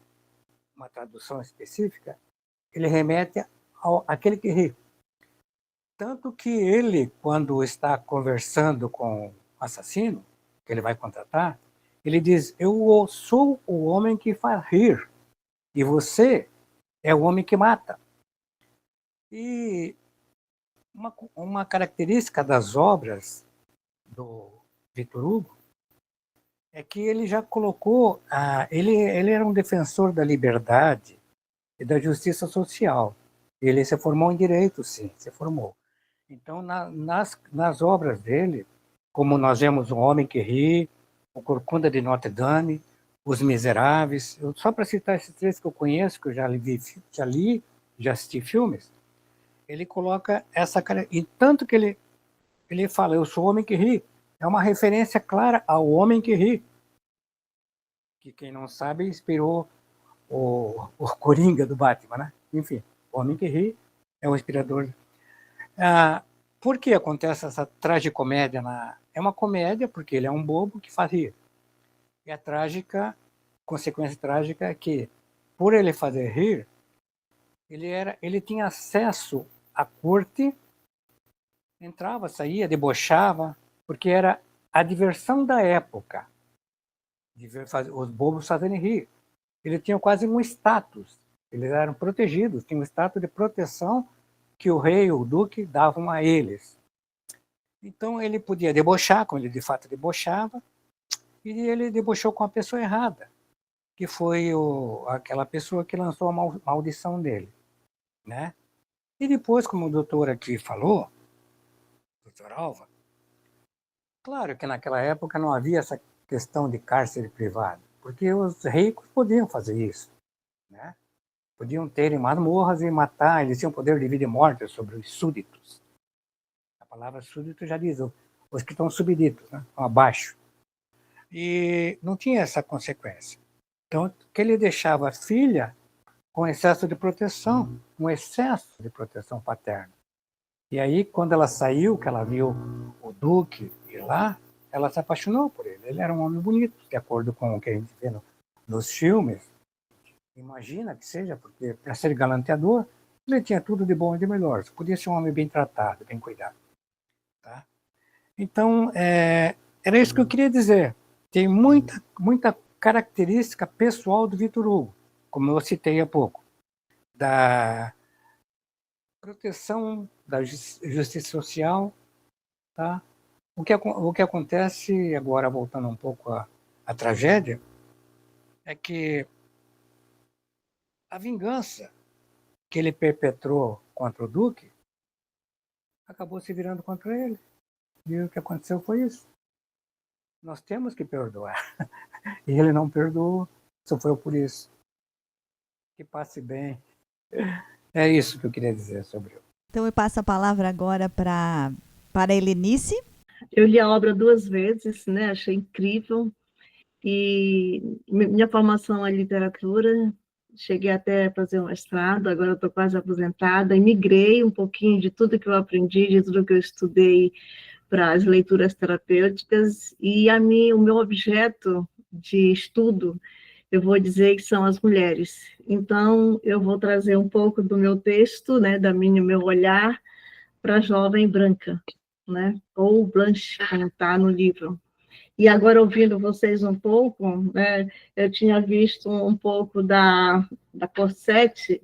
uma tradução específica, ele remete àquele que ri. Tanto que ele, quando está conversando com o assassino, que ele vai contratar, ele diz: eu sou o homem que faz rir, e você é o homem que mata. E uma característica das obras do Victor Hugo é que ele já colocou, ele era um defensor da liberdade e da justiça social. Ele se formou em direito, sim, se formou. Então, nas obras dele, como nós vemos O Homem que Ri, O Corcunda de Notre Dame, Os Miseráveis, só para citar esses três que eu conheço, que eu já assisti filmes, ele coloca essa cara. E tanto que ele fala: eu sou o homem que ri. É uma referência clara ao Homem que Ri, que, quem não sabe, inspirou o Coringa do Batman, né? Enfim, O Homem que Ri é o inspirador. Por que acontece essa tragicomédia? É uma comédia porque ele é um bobo que faz rir. E a consequência trágica é que, por ele fazer rir, ele tinha acesso à corte, entrava, saía, debochava, porque era a diversão da época, de ver os bobos fazerem rir. Eles tinham quase um status, eles eram protegidos, tinham um status de proteção que o rei ou o duque davam a eles. Então ele podia debochar, como ele de fato debochava, e ele debochou com a pessoa errada, que foi aquela pessoa que lançou a maldição dele, né? E depois, como o doutor aqui falou, doutor Alva, claro que naquela época não havia essa questão de cárcere privado, porque os ricos podiam fazer isso, né? Podiam ter masmorras e matar, eles tinham poder de vida e morte sobre os súditos. A palavra súdito já diz os que estão subditos, né? Abaixo. E não tinha essa consequência. Então, que ele deixava a filha com excesso de proteção, um excesso de proteção paterna. E aí, quando ela saiu, que ela viu o duque ir lá, ela se apaixonou por ele. Ele era um homem bonito, de acordo com o que a gente vê nos filmes. Imagina que seja, porque para ser galanteador, ele tinha tudo de bom e de melhor. Podia ser um homem bem tratado, bem cuidado. Tá? Então, era isso que eu queria dizer. Tem muita característica pessoal do Victor Hugo, como eu citei há pouco, da proteção da justiça social. Tá? O que acontece, agora voltando um pouco à tragédia, é que a vingança que ele perpetrou contra o Duque acabou se virando contra ele. E o que aconteceu foi isso. Nós temos que perdoar. E ele não perdoou, sofreu por isso. Que passe bem. É isso que eu queria dizer sobre ele. Então eu passo a palavra agora para a Helenice. Eu li a obra 2 vezes, né? Achei incrível. E minha formação é literatura, cheguei até a fazer um mestrado, agora estou quase aposentada, e migrei um pouquinho de tudo que eu aprendi, de tudo que eu estudei para as leituras terapêuticas, e o meu objeto de estudo, eu vou dizer que são as mulheres. Então, eu vou trazer um pouco do meu texto, né, meu olhar para a jovem branca, né, ou Blanche, como está no livro. E agora, ouvindo vocês um pouco, né, eu tinha visto um pouco da Cosette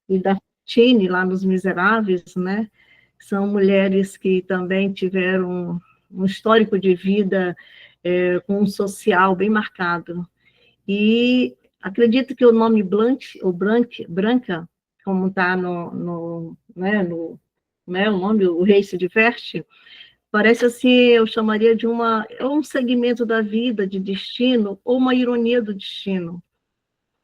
e da Fantine, lá nos Miseráveis, né? São mulheres que também tiveram um histórico de vida com um social bem marcado. E acredito que o nome Blanche, ou Branca, como está o nome, O Rei se Diverte, parece assim, eu chamaria de um segmento da vida, de destino, ou uma ironia do destino.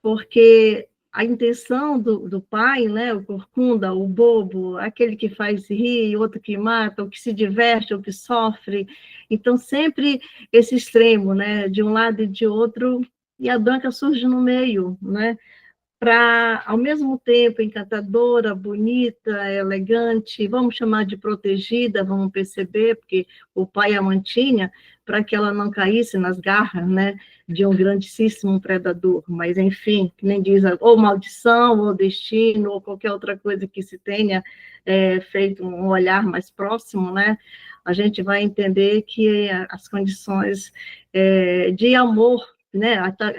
Porque a intenção do pai, né, o corcunda, o bobo, aquele que faz rir, outro que mata, o que se diverte, o que sofre. Então, sempre esse extremo, né, de um lado e de outro, e a Branca surge no meio, né? Para, ao mesmo tempo, encantadora, bonita, elegante, vamos chamar de protegida, vamos perceber, porque o pai a mantinha para que ela não caísse nas garras, né, de um grandíssimo predador, mas, enfim, que nem diz, ou maldição, ou destino, ou qualquer outra coisa que se tenha feito um olhar mais próximo, né, a gente vai entender que as condições de amor, né,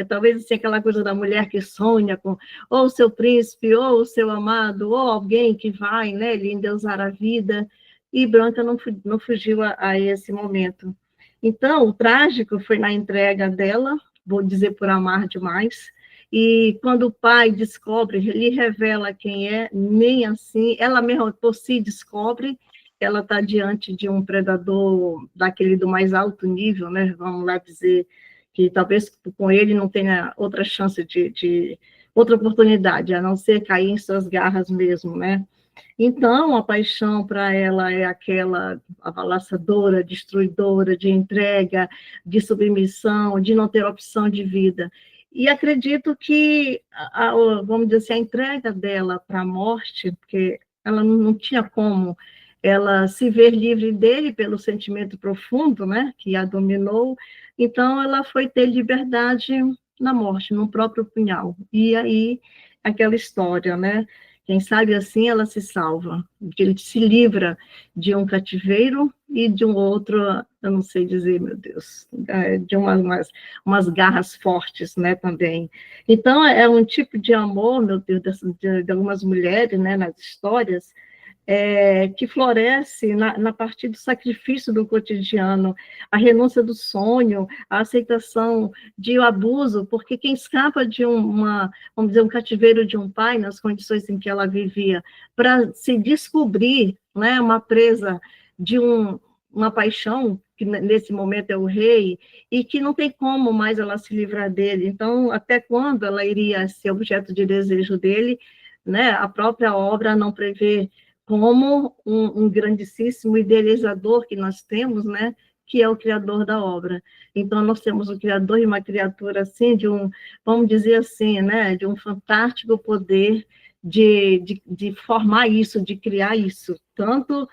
talvez assim, aquela coisa da mulher que sonha com ou o seu príncipe, ou o seu amado, ou alguém que vai, né, lhe endeusar a vida, e Branca não fugiu a esse momento. Então, o trágico foi na entrega dela, vou dizer por amar demais, e quando o pai descobre, lhe revela quem é, nem assim, ela mesma por si descobre, ela está diante de um predador daquele do mais alto nível, né, vamos lá dizer, que talvez com ele não tenha outra chance de outra oportunidade, a não ser cair em suas garras mesmo, né? Então, a paixão para ela é aquela avalaçadora, destruidora, de entrega, de submissão, de não ter opção de vida. E acredito que, vamos dizer assim, a entrega dela para a morte, porque ela não tinha como ela se ver livre dele pelo sentimento profundo, né, que a dominou, então ela foi ter liberdade na morte, no próprio punhal. E aí, aquela história, né, quem sabe assim ela se salva, porque ele se livra de um cativeiro e de um outro, eu não sei dizer, meu Deus, de umas garras fortes, né, também. Então, é um tipo de amor, meu Deus, de algumas mulheres, né, nas histórias, que floresce na partir do sacrifício do cotidiano, a renúncia do sonho, a aceitação de abuso, porque quem escapa de vamos dizer, um cativeiro de um pai, nas condições em que ela vivia, para se descobrir, né, uma presa de uma paixão, que nesse momento é o rei, e que não tem como mais ela se livrar dele. Então, até quando ela iria ser objeto de desejo dele, né, a própria obra não prevê como um grandíssimo idealizador que nós temos, né, que é o criador da obra. Então, nós temos um criador e uma criatura, assim, vamos dizer assim, né, de um fantástico poder de formar isso, de criar isso, tanto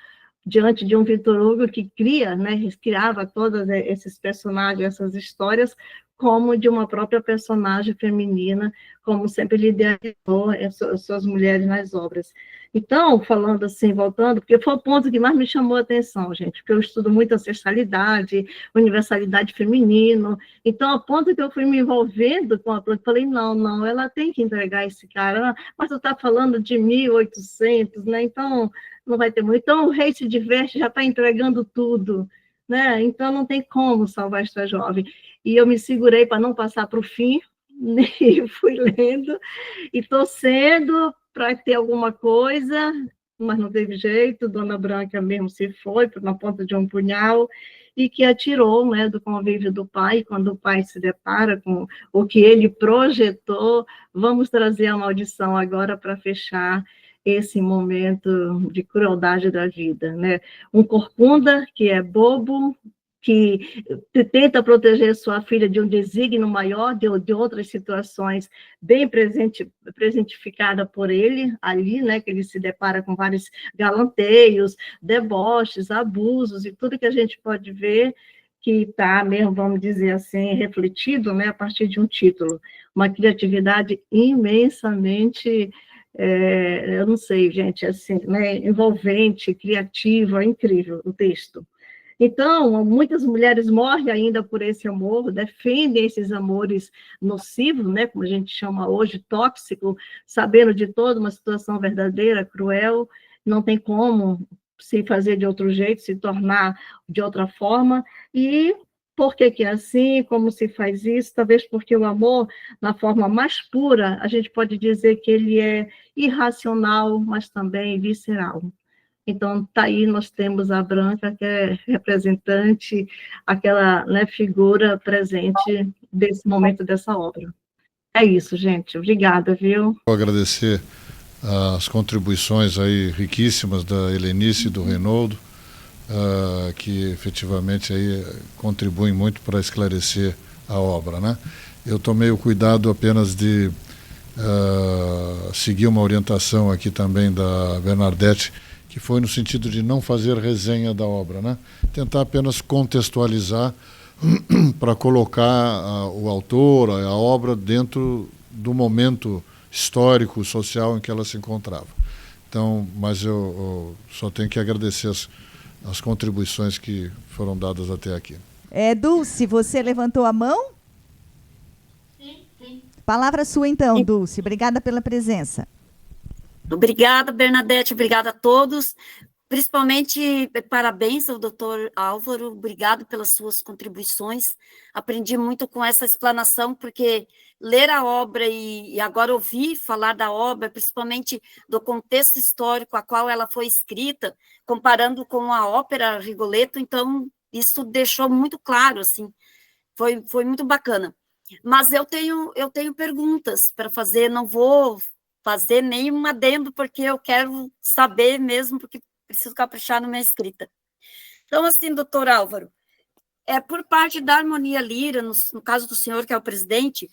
diante de um Victor Hugo que cria, né, criava todos esses personagens, essas histórias, como de uma própria personagem feminina, como sempre ele idealizou suas mulheres nas obras. Então, falando assim, voltando, porque foi o ponto que mais me chamou a atenção, gente, porque eu estudo muito ancestralidade, universalidade feminino, então, a ponto que eu fui me envolvendo com a planta, falei, não, ela tem que entregar esse cara, mas tu está falando de 1800, né, então, não vai ter muito. Então, o rei se diverte, já está entregando tudo, né, então não tem como salvar esta jovem. E eu me segurei para não passar para o fim, e fui lendo, e torcendo para ter alguma coisa, mas não teve jeito, Dona Branca mesmo se foi, na ponta de um punhal, e que atirou, né, do convívio do pai, quando o pai se depara com o que ele projetou, vamos trazer a maldição agora para fechar esse momento de crueldade da vida, né? Um corcunda que é bobo, que tenta proteger sua filha de um desígnio maior, de outras situações bem presentificada por ele, ali, né, que ele se depara com vários galanteios, deboches, abusos, e tudo que a gente pode ver que está mesmo, vamos dizer assim, refletido, né, a partir de um título. Uma criatividade imensamente, eu não sei, gente, assim, né, envolvente, criativa, incrível o texto. Então, muitas mulheres morrem ainda por esse amor, defendem esses amores nocivos, né, como a gente chama hoje, tóxico, sabendo de toda uma situação verdadeira, cruel, não tem como se fazer de outro jeito, se tornar de outra forma, e por que é assim, como se faz isso? Talvez porque o amor, na forma mais pura, a gente pode dizer que ele é irracional, mas também visceral. Então, tá aí, nós temos a Branca, que é representante, aquela, né, figura presente desse momento dessa obra. É isso, gente. Obrigada, viu? Vou agradecer as contribuições aí riquíssimas da Helenice e do Reinoldo, que efetivamente aí contribuem muito para esclarecer a obra, né? eu tomei o cuidado apenas de seguir uma orientação aqui também da Bernadette, que foi no sentido de não fazer resenha da obra, né? Tentar apenas contextualizar para colocar o autor, a obra, dentro do momento histórico, social em que ela se encontrava. Então, mas eu só tenho que agradecer as contribuições que foram dadas até aqui. Dulce, você levantou a mão? Sim. Palavra sua então, Dulce. Obrigada pela presença. Obrigada, Bernadette, obrigada a todos. Principalmente, parabéns ao doutor Álvaro, obrigado pelas suas contribuições. Aprendi muito com essa explanação, porque ler a obra e agora ouvir falar da obra, principalmente do contexto histórico a qual ela foi escrita, comparando com a ópera Rigoletto, então isso deixou muito claro, assim, foi muito bacana. Mas eu tenho perguntas para fazer, não vou fazer nenhum adendo, porque eu quero saber mesmo, porque preciso caprichar na minha escrita. Então, assim, doutor Álvaro, por parte da Harmonia Lira, no caso do senhor, que é o presidente,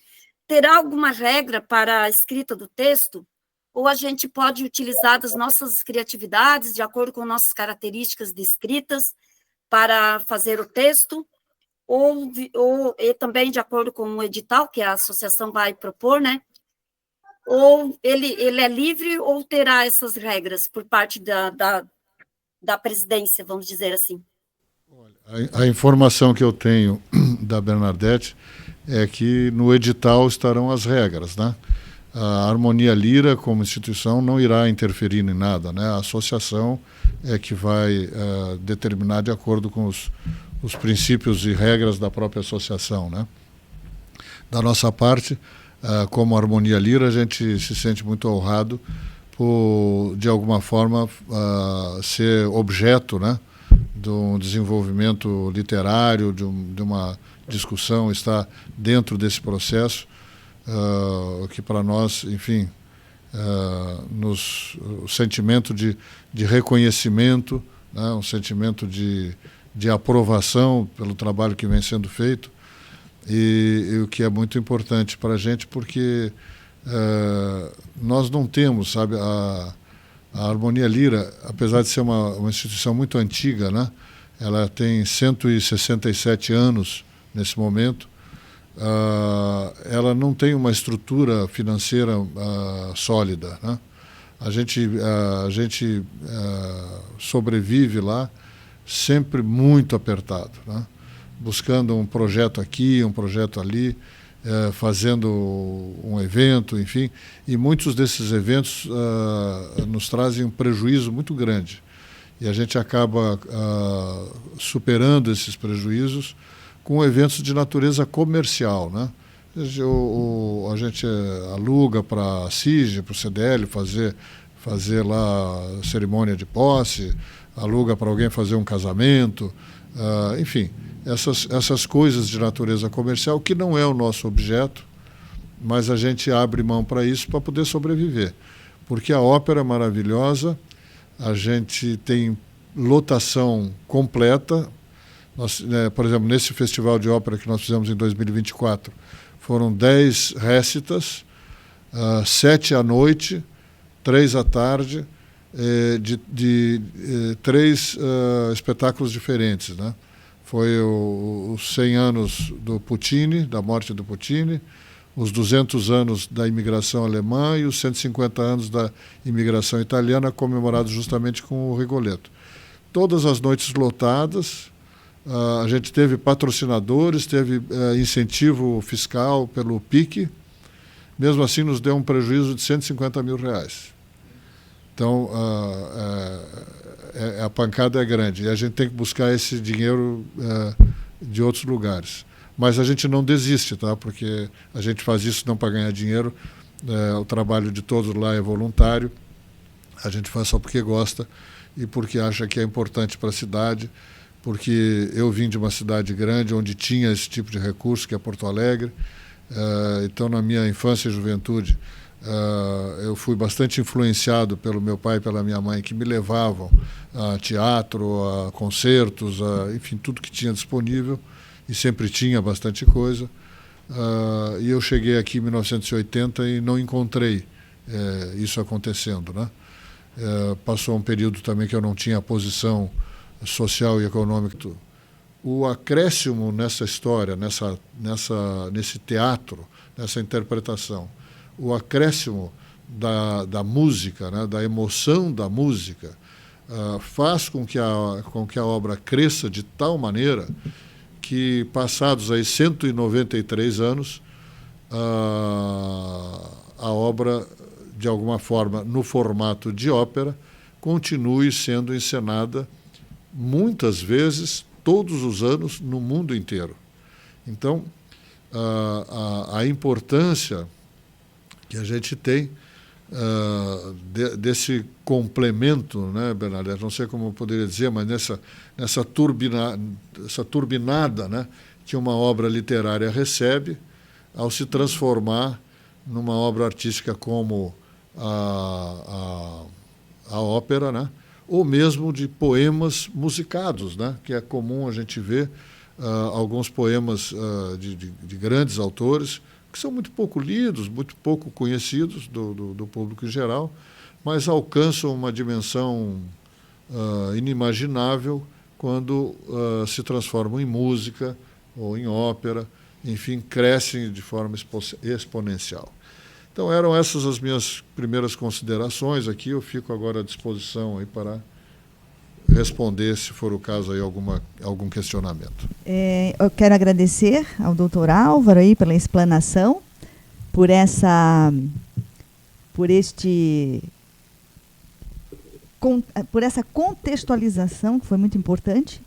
terá alguma regra para a escrita do texto? Ou a gente pode utilizar das nossas criatividades, de acordo com nossas características de escritas, para fazer o texto? E também de acordo com o edital que a associação vai propor, né? Ou ele é livre ou terá essas regras por parte da presidência, vamos dizer assim? A informação que eu tenho da Bernadette é que no edital estarão as regras, né? A Harmonia Lira, como instituição, não irá interferir em nada, né? A associação é que vai determinar de acordo com os princípios e regras da própria associação, né? Da nossa parte, como Harmonia Lira, a gente se sente muito honrado por, de alguma forma, ser objeto, né, de um desenvolvimento literário, de uma discussão, estar dentro desse processo, que para nós, enfim, o sentimento de reconhecimento, né, um sentimento de aprovação pelo trabalho que vem sendo feito, e o que é muito importante para a gente, porque nós não temos, sabe, a Harmonia Lira, apesar de ser uma instituição muito antiga, né, ela tem 167 anos nesse momento, ela não tem uma estrutura financeira sólida, né? A gente sobrevive lá sempre muito apertado, né? Buscando um projeto aqui, um projeto ali, fazendo um evento, enfim, e muitos desses eventos nos trazem um prejuízo muito grande. E a gente acaba superando esses prejuízos com eventos de natureza comercial, né? A gente aluga para a CIG, para o CDL, fazer lá cerimônia de posse, aluga para alguém fazer um casamento, enfim, essas coisas de natureza comercial, que não é o nosso objeto, mas a gente abre mão para isso para poder sobreviver. Porque a ópera é maravilhosa, a gente tem lotação completa. Nós, por exemplo, nesse festival de ópera que nós fizemos em 2024, foram 10 récitas, 7 à noite, 3 à tarde, de 3 espetáculos diferentes, né? Foi os 100 anos do Puccini, da morte do Puccini, os 200 anos da imigração alemã e os 150 anos da imigração italiana, comemorados justamente com o Rigoletto. Todas as noites lotadas, a gente teve patrocinadores, teve incentivo fiscal pelo PIC, mesmo assim nos deu um prejuízo de R$150 mil. Então, a pancada é grande e a gente tem que buscar esse dinheiro de outros lugares. Mas a gente não desiste, tá? Porque a gente faz isso não para ganhar dinheiro, o trabalho de todos lá é voluntário, a gente faz só porque gosta e porque acha que é importante para a cidade, porque eu vim de uma cidade grande onde tinha esse tipo de recurso, que é Porto Alegre. Então, na minha infância e juventude, eu fui bastante influenciado pelo meu pai e pela minha mãe, que me levavam a teatro, a concertos, enfim, tudo que tinha disponível, e sempre tinha bastante coisa. e eu cheguei aqui em 1980 e não encontrei isso acontecendo, né? Passou um período também que eu não tinha posição social e econômica. O acréscimo nessa história, nesse teatro, nessa interpretação, o acréscimo da música, né, da emoção da música, faz com que a obra cresça de tal maneira que, passados aí 193 anos, a obra, de alguma forma, no formato de ópera, continue sendo encenada muitas vezes, todos os anos, no mundo inteiro. Então, a importância que a gente tem desse complemento, né, Bernadette? Não sei como eu poderia dizer, mas essa turbinada, né, que uma obra literária recebe ao se transformar numa obra artística como a ópera, né? Ou mesmo de poemas musicados, né? Que é comum a gente ver alguns poemas de grandes autores que são muito pouco lidos, muito pouco conhecidos do público em geral, mas alcançam uma dimensão inimaginável quando se transformam em música ou em ópera, enfim, crescem de forma exponencial. Então, eram essas as minhas primeiras considerações aqui. Eu fico agora à disposição aí para responder, se for o caso, aí algum questionamento. Eu quero agradecer ao doutor Álvaro aí pela explanação, por essa contextualização, que foi muito importante,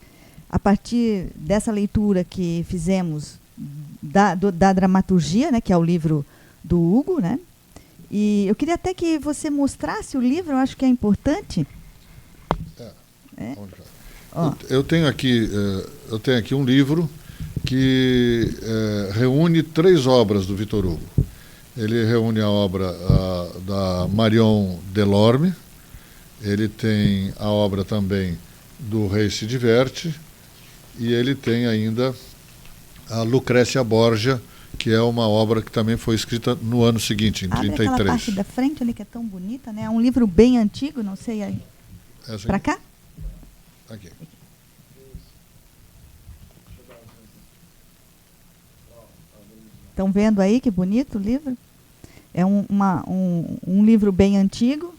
a partir dessa leitura que fizemos da dramaturgia, né, que é o livro do Hugo, né? E eu queria até que você mostrasse o livro, eu acho que é importante. Eu tenho aqui um livro que reúne 3 obras do Victor Hugo. Ele reúne a obra da Marion Delorme, ele tem a obra também do Rei se Diverte, e ele tem ainda a Lucrécia Borgia, que é uma obra que também foi escrita no ano seguinte, em 33. Aquela parte da frente ali que é tão bonita, né? É um livro bem antigo, não sei aí. Para cá? Aqui. Estão vendo aí que bonito o livro? É um livro bem antigo.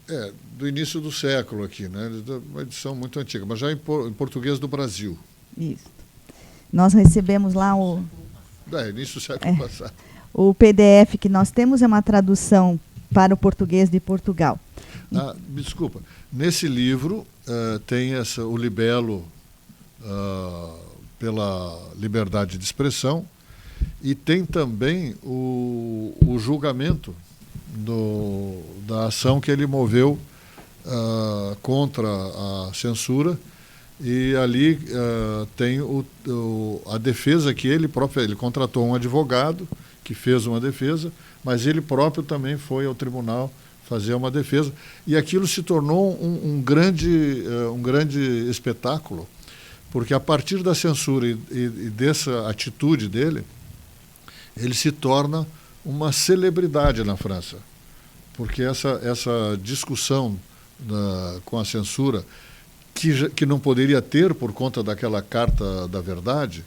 Do início do século aqui, né? Uma edição muito antiga, mas já em português do Brasil. Isso. Nós recebemos lá início do século passado. O PDF que nós temos é uma tradução para o português de Portugal. Me desculpa. Nesse livro tem o libelo pela liberdade de expressão, e tem também o julgamento da ação que ele moveu contra a censura. E ali tem a defesa que ele contratou um advogado que fez uma defesa, mas ele próprio também foi ao tribunal fazer uma defesa. E aquilo se tornou um grande espetáculo, porque a partir da censura e dessa atitude dele, ele se torna uma celebridade na França. Porque essa discussão com a censura, que não poderia ter por conta daquela Carta da Verdade,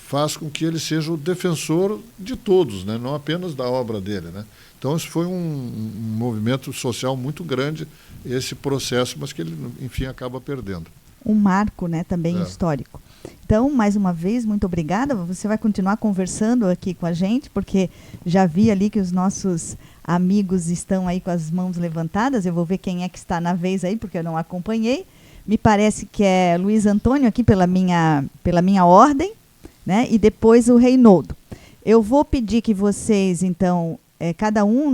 faz com que ele seja o defensor de todos, né? Não apenas da obra dele, né? Então, isso foi um movimento social muito grande, esse processo, mas que ele, enfim, acaba perdendo. Um marco, né, também histórico. Então, mais uma vez, muito obrigada. Você vai continuar conversando aqui com a gente, porque já vi ali que os nossos amigos estão aí com as mãos levantadas. Eu vou ver quem é que está na vez aí, porque eu não acompanhei. Me parece que é Luiz Antônio aqui pela minha ordem, né? E depois o Reinaldo. Eu vou pedir que vocês, então, cada um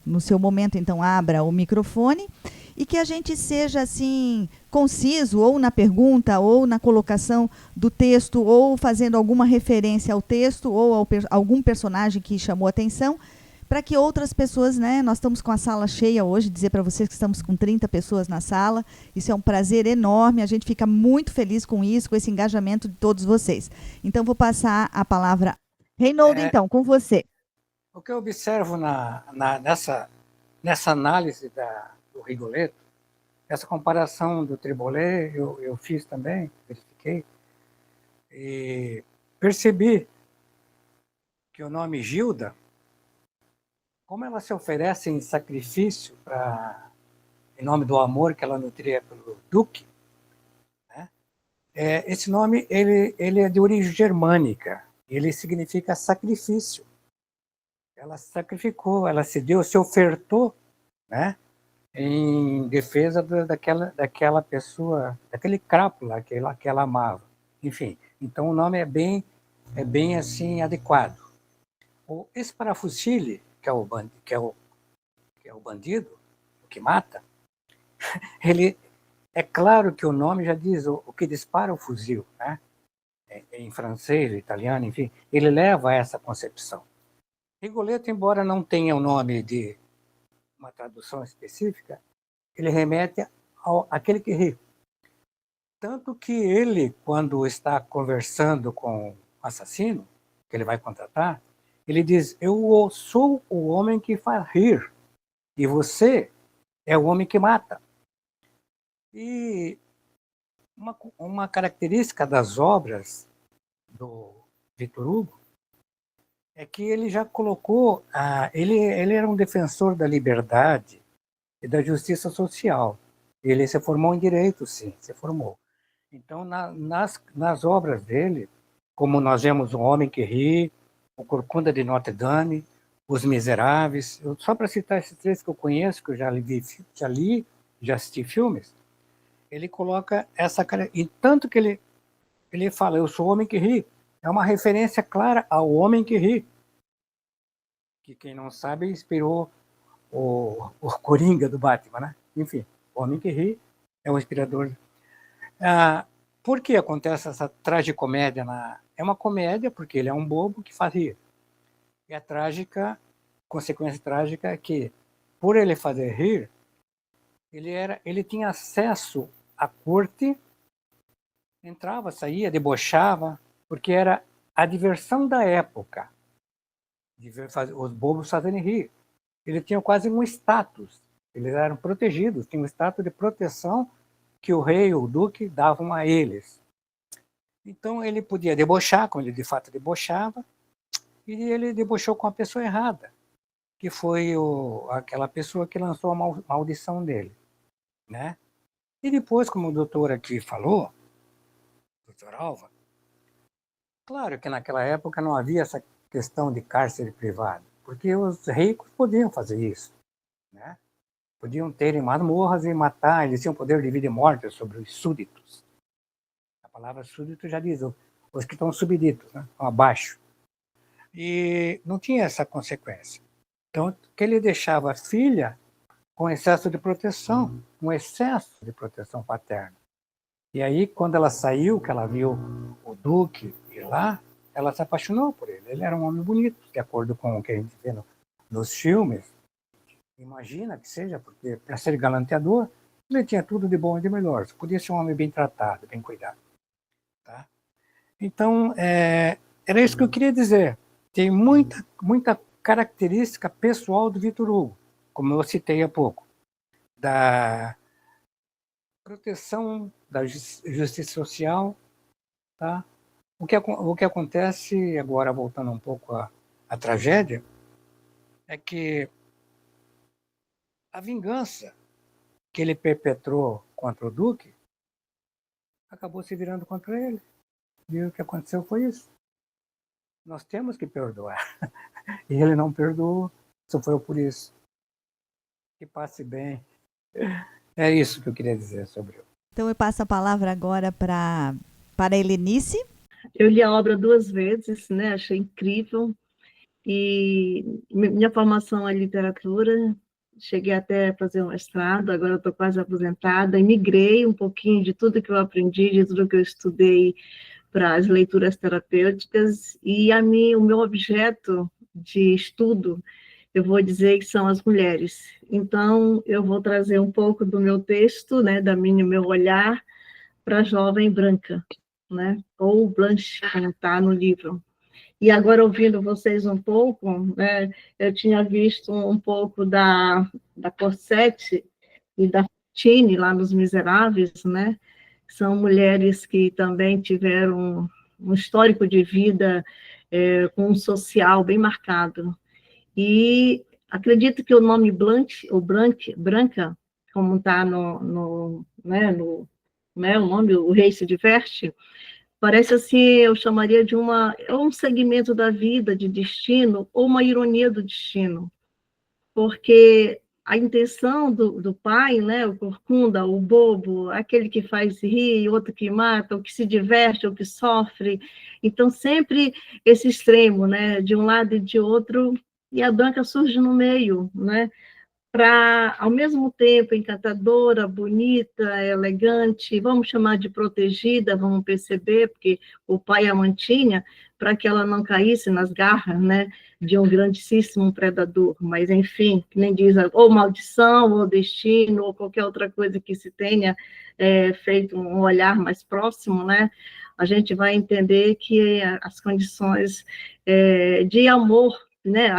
no seu momento, então, abra o microfone e que a gente seja, assim, conciso, ou na pergunta, ou na colocação do texto, ou fazendo alguma referência ao texto, ou algum personagem que chamou atenção, para que outras pessoas, né, nós estamos com a sala cheia hoje, dizer para vocês que estamos com 30 pessoas na sala, isso é um prazer enorme, a gente fica muito feliz com isso, com esse engajamento de todos vocês. Então, vou passar a palavra Reinaldo, então, com você. O que eu observo nessa análise do Rigoletto, essa comparação do Triboulet, eu fiz também, verifiquei, e percebi que o nome Gilda, como ela se oferece em sacrifício em nome do amor que ela nutria pelo Duque, né? Esse nome ele é de origem germânica, ele significa sacrifício. Ela se sacrificou, ela se ofertou, né, em defesa daquela pessoa, daquele crápula que ela amava. Enfim, então o nome é bem assim adequado. O esparafusile, que é o bandido, o que mata, ele é claro que o nome já diz o que dispara o fuzil, né? Em francês, italiano, enfim, ele leva a essa concepção. Rigoletto, embora não tenha o nome de uma tradução específica, ele remete àquele que ri. Tanto que ele, quando está conversando com o assassino, que ele vai contratar, ele diz: eu sou o homem que faz rir, e você é o homem que mata. E uma característica das obras do Victor Hugo é que ele já colocou, ele era um defensor da liberdade e da justiça social. Ele se formou em direito, sim, se formou. Então, nas obras dele, como nós vemos O Homem que Ri, O Corcunda de Notre Dame, Os Miseráveis, só para citar esses três que eu conheço, que eu já assisti filmes, ele coloca essa cara, e tanto que ele fala: eu sou o homem que ri. É uma referência clara ao Homem que Ri, que quem não sabe inspirou o Coringa do Batman, né? Enfim, O Homem que Ri é o inspirador. Por que acontece essa tragicomédia? É uma comédia porque ele é um bobo que faz rir. E a consequência trágica é que, por ele fazer rir, ele tinha acesso à corte, entrava, saía, debochava, porque era a diversão da época, de ver os bobos fazerem rir. Eles tinham quase um status, eles eram protegidos, tinham um status de proteção que o rei ou o duque davam a eles. Então ele podia debochar, como ele de fato debochava, e ele debochou com a pessoa errada, que foi aquela pessoa que lançou a maldição dele, né? E depois, como o doutor aqui falou, doutor Alva, claro que naquela época não havia essa questão de cárcere privado, porque os ricos podiam fazer isso, né? Podiam ter masmorras e matar, eles tinham poder de vida e morte sobre os súditos. A palavra súdito já diz, os que estão subditos, né? Estão abaixo. E não tinha essa consequência. Então, que ele deixava a filha com excesso de proteção, um excesso de proteção paterna. E aí, quando ela saiu, que ela viu o Duque ir lá, ela se apaixonou por ele. Ele era um homem bonito, de acordo com o que a gente vê nos filmes. Imagina que seja, porque para ser galanteador, ele tinha tudo de bom e de melhor. Podia ser um homem bem tratado, bem cuidado. Tá? Então, era isso que eu queria dizer. Tem muita característica pessoal do Victor Hugo, como eu citei há pouco, da proteção da justiça social, tá? O que acontece, agora voltando um pouco à tragédia, é que a vingança que ele perpetrou contra o Duque acabou se virando contra ele. E o que aconteceu foi isso. Nós temos que perdoar. E ele não perdoou, sofreu por isso. Que passe bem. É isso que eu queria dizer sobre ele. Então eu passo a palavra agora para a Helenice. Eu li a obra 2 vezes, né? Achei incrível. E minha formação é literatura, cheguei até a fazer um mestrado, agora estou quase aposentada, e migrei um pouquinho de tudo que eu aprendi, de tudo que eu estudei para as leituras terapêuticas, e o meu objeto de estudo, eu vou dizer que são as mulheres. Então, eu vou trazer um pouco do meu texto, né, meu olhar para a jovem branca, né, ou Blanche, como está no livro. E agora, ouvindo vocês um pouco, né, eu tinha visto um pouco da Cosette e da Fantine, lá nos Miseráveis, né? São mulheres que também tiveram um histórico de vida com um social bem marcado. E acredito que o nome Branca, como está no o nome, O Rei se Diverte, parece assim, eu chamaria de um segmento da vida, de destino, ou uma ironia do destino, porque a intenção do pai, né, o corcunda, o bobo, aquele que faz rir, outro que mata, o que se diverte, o que sofre, então sempre esse extremo, né, de um lado e de outro, e a Branca surge no meio, né, para, ao mesmo tempo, encantadora, bonita, elegante, vamos chamar de protegida, vamos perceber, porque o pai a mantinha para que ela não caísse nas garras, né, de um grandíssimo predador, mas, enfim, que nem diz, ou maldição, ou destino, ou qualquer outra coisa que se tenha feito um olhar mais próximo, né, a gente vai entender que as condições de amor, né?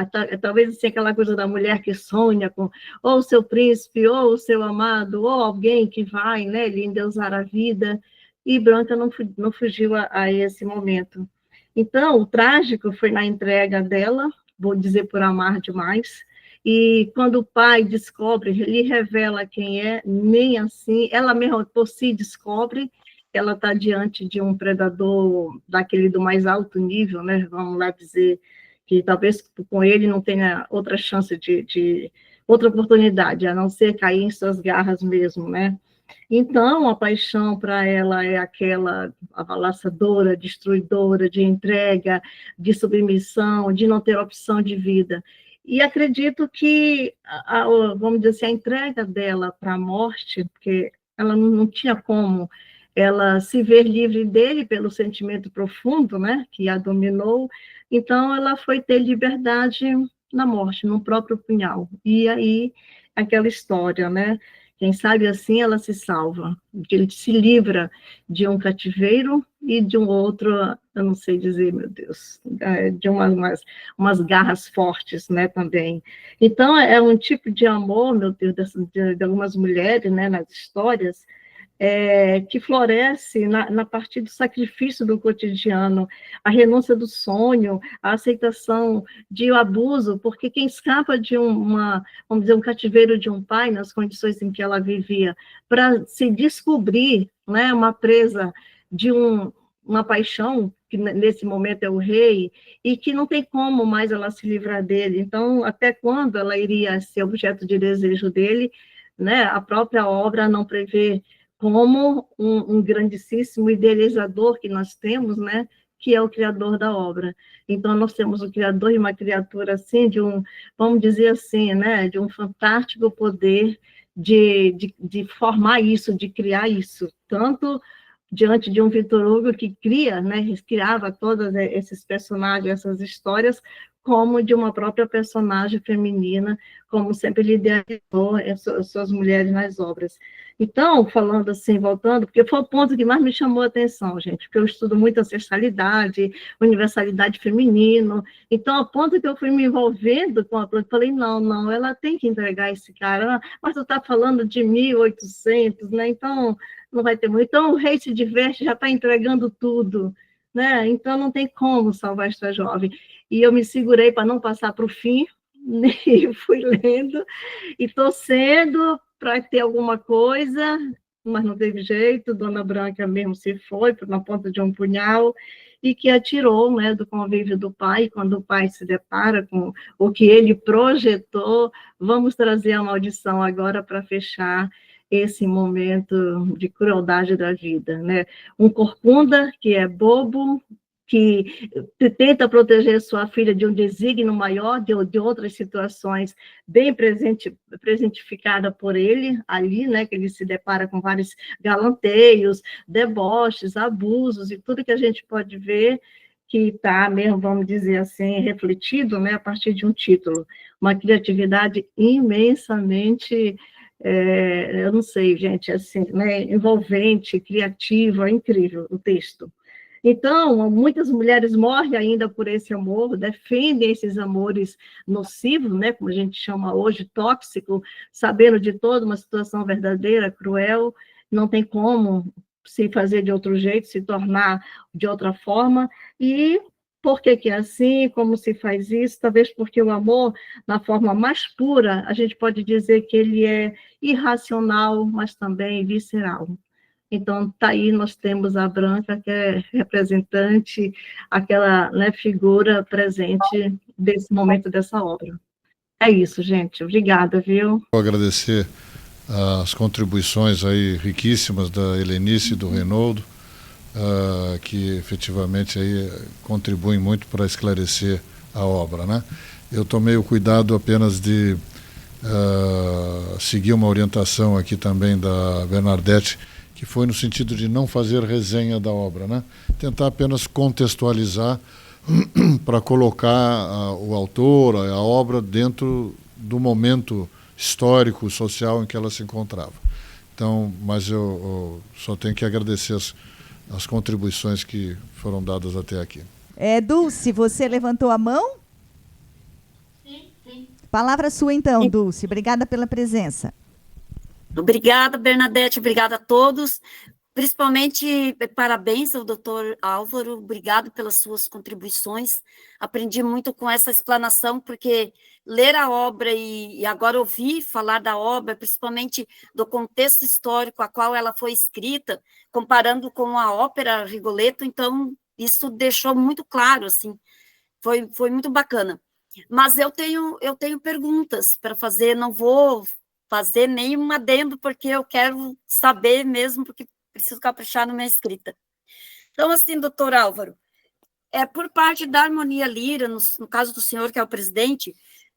Talvez assim, aquela coisa da mulher que sonha com ou o seu príncipe, ou o seu amado, ou alguém que vai, né, lhe endeusar a vida, e Branca não fugiu a esse momento. Então, o trágico foi na entrega dela, vou dizer por amar demais, e quando o pai descobre, lhe revela quem é, nem assim, ela mesma por si descobre, ela está diante de um predador daquele do mais alto nível, né, vamos lá dizer, que talvez com ele não tenha outra chance de outra oportunidade, a não ser cair em suas garras mesmo, né? Então, a paixão para ela é aquela avalaçadora, destruidora, de entrega, de submissão, de não ter opção de vida. E acredito que, vamos dizer assim, a entrega dela para a morte, porque ela não tinha como ela se ver livre dele pelo sentimento profundo, né, que a dominou, então ela foi ter liberdade na morte, no próprio punhal. E aí, aquela história, né, quem sabe assim ela se salva, que ele se livra de um cativeiro e de um outro, eu não sei dizer, meu Deus, de umas garras fortes, né, também. Então, é um tipo de amor, meu Deus, de algumas mulheres, né, nas histórias, que floresce na partir do sacrifício do cotidiano, a renúncia do sonho, a aceitação de abuso, porque quem escapa de vamos dizer, um cativeiro de um pai, nas condições em que ela vivia, para se descobrir, né, uma presa de uma paixão, que nesse momento é o rei, e que não tem como mais ela se livrar dele, então, até quando ela iria ser objeto de desejo dele, né, a própria obra não prevê como um grandíssimo idealizador que nós temos, né, que é o criador da obra. Então, nós temos o criador e uma criatura, assim, vamos dizer assim, né, de um fantástico poder de formar isso, de criar isso, tanto diante de um Victor Hugo que criava todos esses personagens, essas histórias, como de uma própria personagem feminina, como sempre ele idealizou suas mulheres nas obras. Então, falando assim, voltando, porque foi o ponto que mais me chamou a atenção, gente, porque eu estudo muito ancestralidade, universalidade feminino, então, a ponto que eu fui me envolvendo com a planta, falei, não, ela tem que entregar esse cara, mas tu está falando de 1800, né, então, não vai ter muito. Então, o Rei se Diverte já está entregando tudo, né, então não tem como salvar esta jovem. E eu me segurei para não passar para o fim, e fui lendo, e torcendo para ter alguma coisa, mas não teve jeito, Dona Branca mesmo se foi, na ponta de um punhal, e que atirou, né, do convívio do pai, quando o pai se depara com o que ele projetou, vamos trazer a maldição agora para fechar esse momento de crueldade da vida, né? Um corcunda que é bobo, que tenta proteger sua filha de um desígnio maior, de outras situações bem presentificada por ele, ali, né, que ele se depara com vários galanteios, deboches, abusos, e tudo que a gente pode ver que está mesmo, vamos dizer assim, refletido, né, a partir de um título. Uma criatividade imensamente... eu não sei, gente, assim, né, envolvente, criativa, incrível o texto. Então, muitas mulheres morrem ainda por esse amor, defendem esses amores nocivos, né, como a gente chama hoje, tóxico, sabendo de toda uma situação verdadeira, cruel, não tem como se fazer de outro jeito, se tornar de outra forma, e por que que é assim, como se faz isso? Talvez porque o amor, na forma mais pura, a gente pode dizer que ele é irracional, mas também visceral. Então, tá aí, nós temos a Branca, que é representante, aquela, né, figura presente desse momento dessa obra. É isso, gente. Obrigada, viu? Vou agradecer as contribuições aí riquíssimas da Helenice e do Reinoldo, que efetivamente aí contribuem muito para esclarecer a obra, né? Eu tomei o cuidado apenas de seguir uma orientação aqui também da Bernadette, que foi no sentido de não fazer resenha da obra, né? Tentar apenas contextualizar para colocar o autor, a obra, dentro do momento histórico, social em que ela se encontrava. Então, mas eu só tenho que agradecer as contribuições que foram dadas até aqui. Dulce, você levantou a mão? Sim. Palavra sua então, Dulce. Obrigada pela presença. Obrigada, Bernadette, obrigada a todos, principalmente parabéns ao doutor Álvaro, obrigado pelas suas contribuições, aprendi muito com essa explanação, porque ler a obra e agora ouvir falar da obra, principalmente do contexto histórico a qual ela foi escrita, comparando com a ópera Rigoletto, então isso deixou muito claro, assim, foi muito bacana. Mas eu tenho perguntas para fazer, não vou fazer nenhum adendo, porque eu quero saber mesmo, porque preciso caprichar na minha escrita. Então, assim, doutor Álvaro, por parte da Harmonia Lira, no caso do senhor, que é o presidente,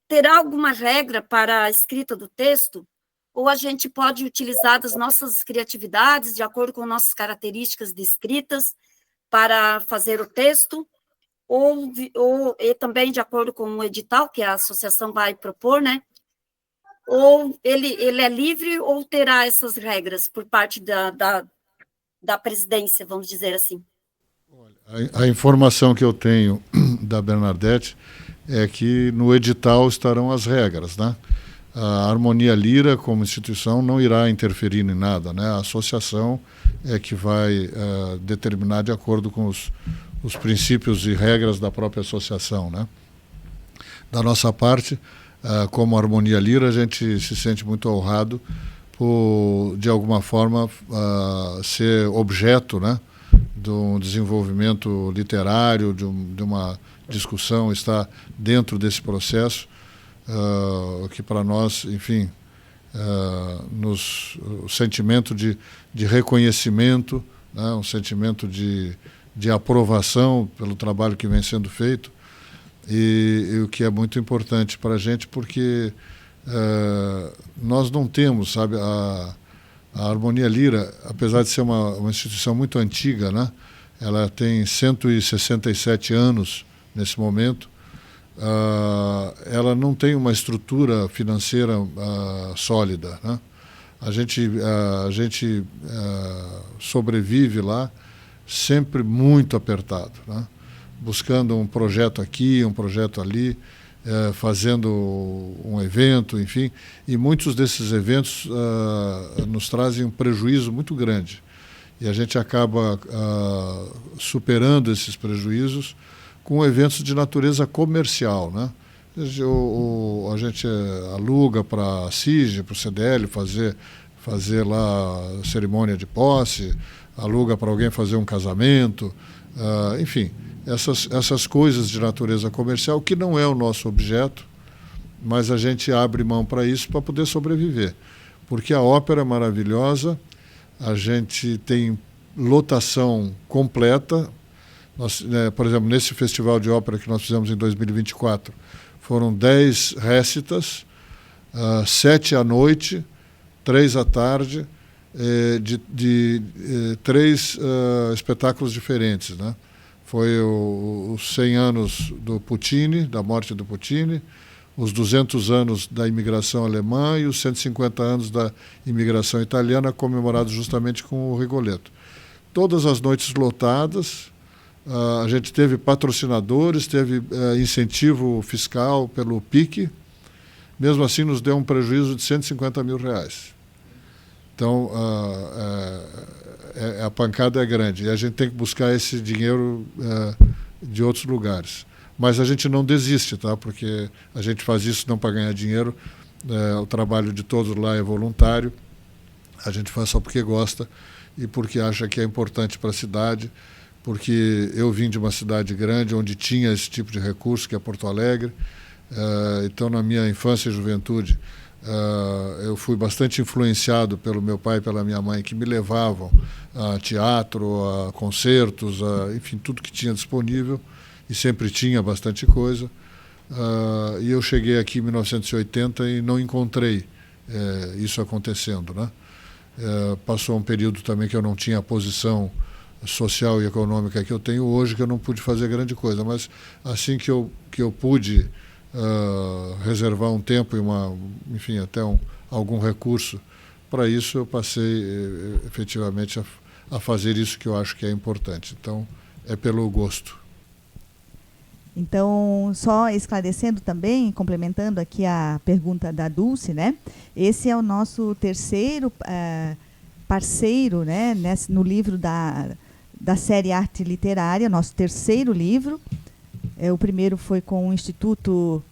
terá alguma regra para a escrita do texto? Ou a gente pode utilizar das nossas criatividades, de acordo com nossas características de escritas, para fazer o texto? E também de acordo com o edital que a associação vai propor, né? Ou ele é livre ou terá essas regras por parte da presidência, vamos dizer assim? A informação que eu tenho da Bernadette é que no edital estarão as regras, né? A Harmonia Lira, como instituição, não irá interferir em nada, né? A associação é que vai determinar de acordo com os princípios e regras da própria associação, né? Da nossa parte, como Harmonia Lira, a gente se sente muito honrado por, de alguma forma, ser objeto, né, de um desenvolvimento literário, de uma discussão, estar dentro desse processo, que para nós, enfim, o sentimento de reconhecimento, né, um sentimento de aprovação pelo trabalho que vem sendo feito, e o que é muito importante para a gente, porque nós não temos, sabe, a Harmonia Lira, apesar de ser uma instituição muito antiga, né, ela tem 167 anos nesse momento, ela não tem uma estrutura financeira sólida, né? A gente sobrevive lá sempre muito apertado, né? Buscando um projeto aqui, um projeto ali, fazendo um evento, enfim, e muitos desses eventos nos trazem um prejuízo muito grande. E a gente acaba superando esses prejuízos com eventos de natureza comercial, né? A gente aluga para a CIG, para o CDL, fazer lá cerimônia de posse, aluga para alguém fazer um casamento, enfim, essas coisas de natureza comercial, que não é o nosso objeto, mas a gente abre mão para isso para poder sobreviver. Porque a ópera é maravilhosa, a gente tem lotação completa. Nós, por exemplo, nesse festival de ópera que nós fizemos em 2024, foram 10 récitas, 7 à noite, 3 à tarde, de 3 espetáculos diferentes, né? Foi os 100 anos do Puccini, da morte do Puccini, os 200 anos da imigração alemã e os 150 anos da imigração italiana, comemorados justamente com o Rigoletto. Todas as noites lotadas, A gente teve patrocinadores, teve incentivo fiscal pelo PIC, mesmo assim nos deu um prejuízo de R$150 mil. Então, a pancada é grande e a gente tem que buscar esse dinheiro de outros lugares. Mas a gente não desiste, tá? Porque a gente faz isso não para ganhar dinheiro, o trabalho de todos lá é voluntário, a gente faz só porque gosta e porque acha que é importante para a cidade, porque eu vim de uma cidade grande onde tinha esse tipo de recurso, que é Porto Alegre. Então, na minha infância e juventude, eu fui bastante influenciado pelo meu pai e pela minha mãe, que me levavam a teatro, a concertos, enfim, tudo que tinha disponível, e sempre tinha bastante coisa. E eu cheguei aqui em 1980 e não encontrei isso acontecendo, né? Passou um período também que eu não tinha a posição social e econômica que eu tenho hoje, que eu não pude fazer grande coisa, mas assim que eu pude reservar um tempo e enfim, até algum recurso para isso, eu passei efetivamente a fazer isso que eu acho que é importante. Então, é pelo gosto. Então, só esclarecendo também, complementando aqui a pergunta da Dulce, né? Esse é o nosso terceiro parceiro, né? No livro da série Arte Literária, nosso terceiro livro. O primeiro foi com o Instituto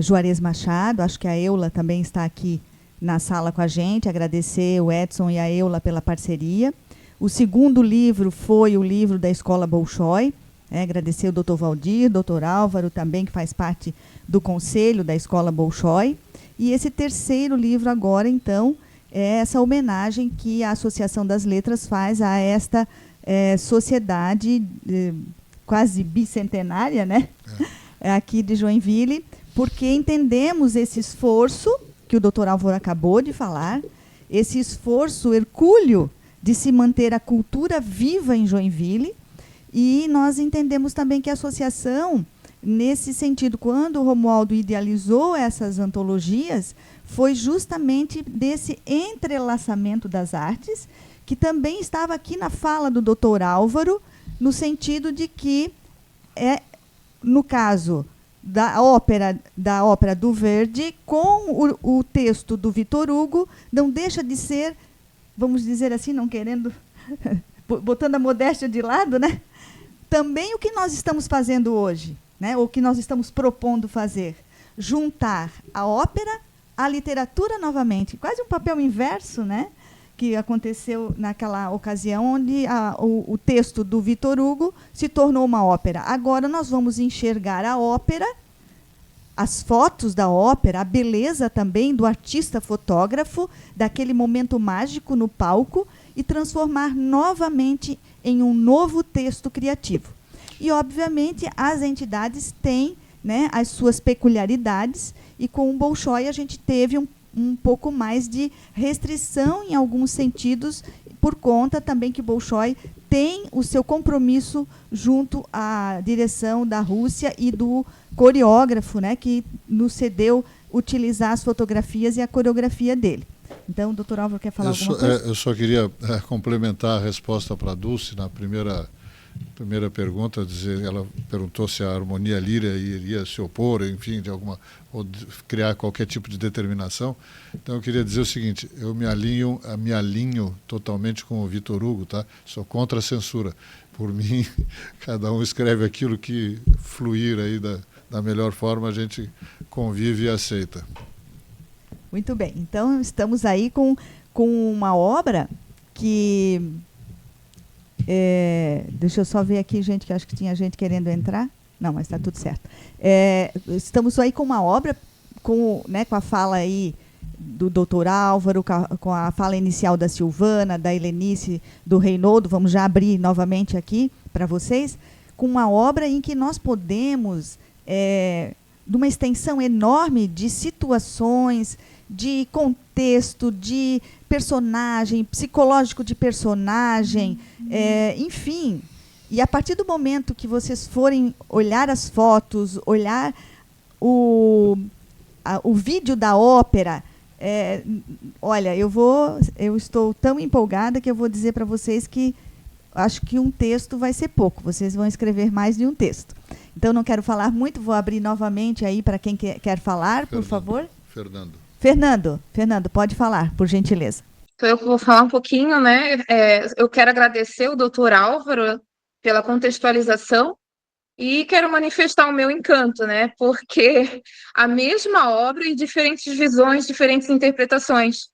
Juarez Machado, acho que a Eula também está aqui na sala com a gente, agradecer o Edson e a Eula pela parceria. O segundo livro foi o livro da Escola Bolshoi, agradecer o Dr. Valdir, Dr. Álvaro também, que faz parte do conselho da Escola Bolshoi. E esse terceiro livro agora, então, é essa homenagem que a Associação das Letras faz a esta sociedade quase bicentenária, né? Aqui de Joinville, porque entendemos esse esforço que o Dr. Álvaro acabou de falar, esse esforço hercúleo de se manter a cultura viva em Joinville. E nós entendemos também que a associação, nesse sentido, quando o Romualdo idealizou essas antologias, foi justamente desse entrelaçamento das artes, que também estava aqui na fala do Dr. Álvaro, no sentido de que, no caso da ópera do Verdi, com o texto do Vitor Hugo, não deixa de ser, vamos dizer assim, não querendo, botando a modéstia de lado, né? Também o que nós estamos fazendo hoje, né? O que nós estamos propondo fazer, juntar a ópera à literatura novamente, quase um papel inverso, né? Que aconteceu naquela ocasião onde o texto do Vitor Hugo se tornou uma ópera. Agora nós vamos enxergar a ópera, as fotos da ópera, a beleza também do artista fotógrafo, daquele momento mágico no palco, e transformar novamente em um novo texto criativo. E, obviamente, as entidades têm, né, as suas peculiaridades, e com o Bolshoi a gente teve um pouco mais de restrição em alguns sentidos, por conta também que o Bolshoi tem o seu compromisso junto à direção da Rússia e do coreógrafo, né, que nos cedeu utilizar as fotografias e a coreografia dele. Então, o doutor Álvaro quer falar alguma coisa? Eu só queria complementar a resposta para a Dulce na primeira pergunta. Ela perguntou se a harmonia líria iria se opor, enfim, ou criar qualquer tipo de determinação. Então, eu queria dizer o seguinte: eu me alinho totalmente com o Vitor Hugo, tá? Sou contra a censura. Por mim, cada um escreve aquilo que fluir aí da melhor forma, a gente convive e aceita. Muito bem. Então, estamos aí com uma obra que... deixa eu só ver aqui, gente, que acho que tinha gente querendo entrar. Não, mas está tudo certo. Estamos aí com uma obra, com a fala aí do doutor Álvaro, com a fala inicial da Silvana, da Helenice, do Reinaldo. Vamos já abrir novamente aqui para vocês, com uma obra em que nós podemos, de uma extensão enorme de situações, de contexto, de personagem, psicológico de personagem, enfim. E a partir do momento que vocês forem olhar as fotos, olhar o vídeo da ópera, olha, eu estou tão empolgada que eu vou dizer para vocês que acho que um texto vai ser pouco, vocês vão escrever mais de um texto. Então, não quero falar muito, vou abrir novamente aí para quem quer falar, por favor. Fernando, pode falar, por gentileza. Então, eu vou falar um pouquinho, né? Eu quero agradecer o doutor Álvaro pela contextualização e quero manifestar o meu encanto, né? Porque a mesma obra em diferentes visões, diferentes interpretações.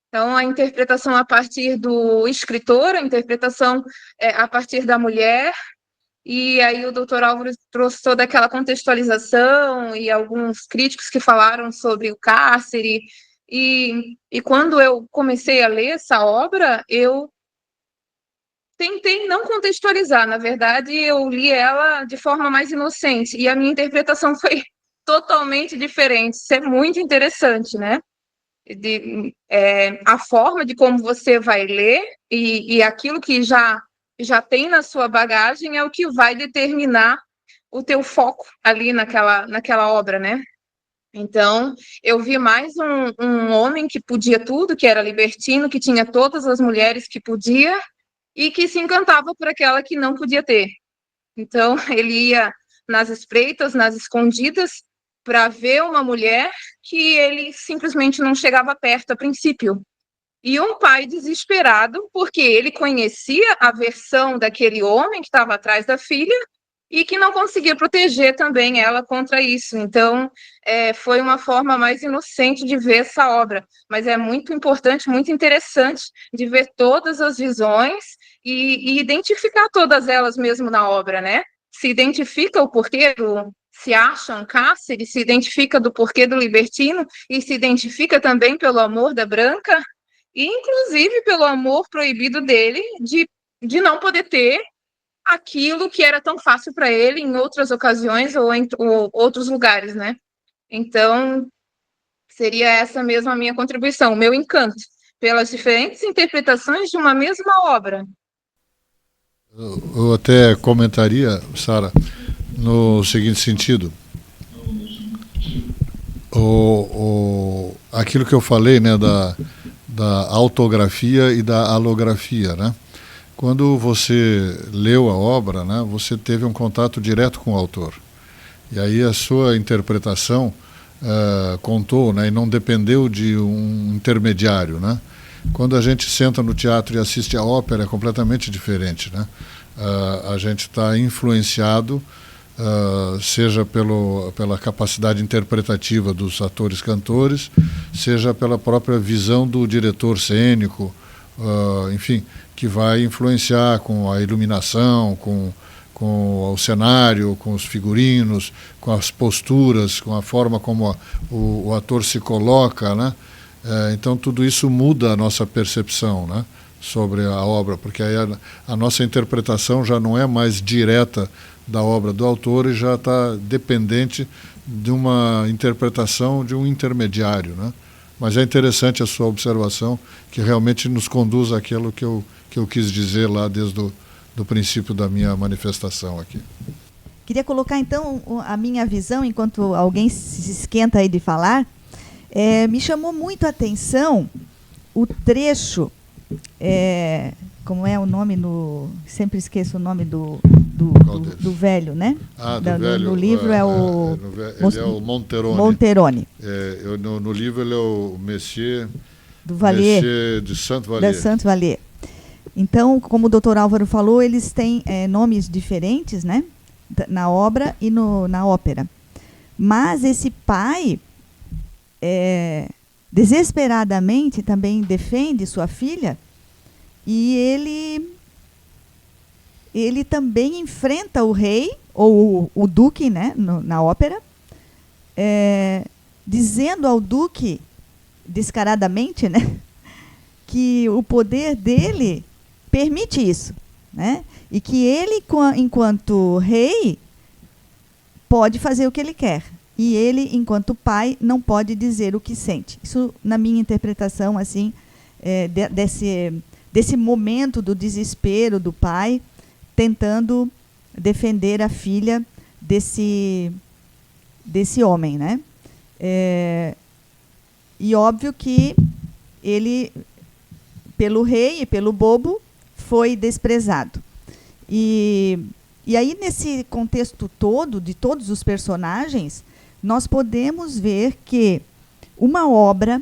Então, a interpretação a partir do escritor, a interpretação a partir da mulher, e aí o doutor Álvaro trouxe toda aquela contextualização e alguns críticos que falaram sobre o cárcere. E quando eu comecei a ler essa obra, eu tentei não contextualizar. Na verdade, eu li ela de forma mais inocente, e a minha interpretação foi totalmente diferente. Isso é muito interessante, né? A forma de como você vai ler e aquilo que já tem na sua bagagem é o que vai determinar o teu foco ali naquela obra, né? Então, eu vi mais um homem que podia tudo, que era libertino, que tinha todas as mulheres que podia e que se encantava por aquela que não podia ter. Então, ele ia nas espreitas, nas escondidas, para ver uma mulher que ele simplesmente não chegava perto a princípio. E um pai desesperado, porque ele conhecia a versão daquele homem que estava atrás da filha e que não conseguia proteger também ela contra isso. Então, foi uma forma mais inocente de ver essa obra, mas é muito importante, muito interessante de ver todas as visões e identificar todas elas mesmo na obra, né? Se identifica o porquê se acha um cárcere, se identifica do porquê do libertino e se identifica também pelo amor da branca e, inclusive, pelo amor proibido dele de não poder ter aquilo que era tão fácil para ele em outras ocasiões ou em outros lugares, né? Então, seria essa mesma a minha contribuição, o meu encanto pelas diferentes interpretações de uma mesma obra. Eu até comentaria, Sara, no seguinte sentido. Aquilo que eu falei, né, da autografia e da alografia, né? Quando você leu a obra, né, você teve um contato direto com o autor. E aí a sua interpretação contou, né, e não dependeu de um intermediário, né? Quando a gente senta no teatro e assiste a ópera é completamente diferente, né? A gente está influenciado, seja pela capacidade interpretativa dos atores-cantores, seja pela própria visão do diretor cênico, enfim, que vai influenciar com a iluminação, com o cenário, com os figurinos, com as posturas, com a forma como o ator se coloca, né? Então tudo isso muda a nossa percepção, né, sobre a obra, porque aí a nossa interpretação já não é mais direta da obra do autor e já está dependente de uma interpretação de um intermediário, né? Mas é interessante a sua observação, que realmente nos conduz àquilo que eu quis dizer lá desde do princípio da minha manifestação aqui. Queria colocar, então, a minha visão, enquanto alguém se esquenta aí de falar. Me chamou muito a atenção o trecho, como é o nome, sempre esqueço o nome do velho, né? Do velho. No livro é o... ele é o Monterone. Monterone. No livro ele é o Monsieur do Valier. Monsieur de Saint-Vallier. Da Saint-Vallier. Então, como o doutor Álvaro falou, eles têm nomes diferentes, né? Na obra e na ópera. Mas esse pai... desesperadamente também defende sua filha e ele também enfrenta o rei, ou o duque, né, na ópera, dizendo ao duque, descaradamente, né, que o poder dele permite isso, né, e que ele, enquanto rei, pode fazer o que ele quer. E ele, enquanto pai, não pode dizer o que sente. Isso, na minha interpretação, assim, desse momento do desespero do pai, tentando defender a filha desse homem, né? E óbvio que ele, pelo rei e pelo bobo, foi desprezado. E aí, nesse contexto todo, de todos os personagens, nós podemos ver que uma obra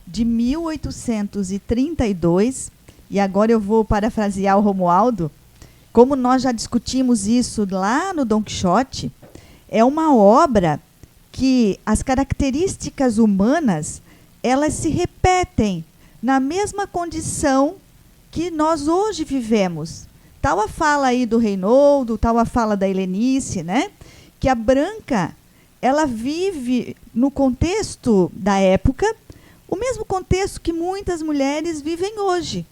de 1832, e agora eu vou parafrasear o Romualdo, como nós já discutimos isso lá no Dom Quixote, é uma obra que as características humanas, elas se repetem na mesma condição que nós hoje vivemos. Tal a fala aí do Reinaldo, tal a fala da Helenice, né? Que a branca, ela vive no contexto da época, o mesmo contexto que muitas mulheres vivem hoje,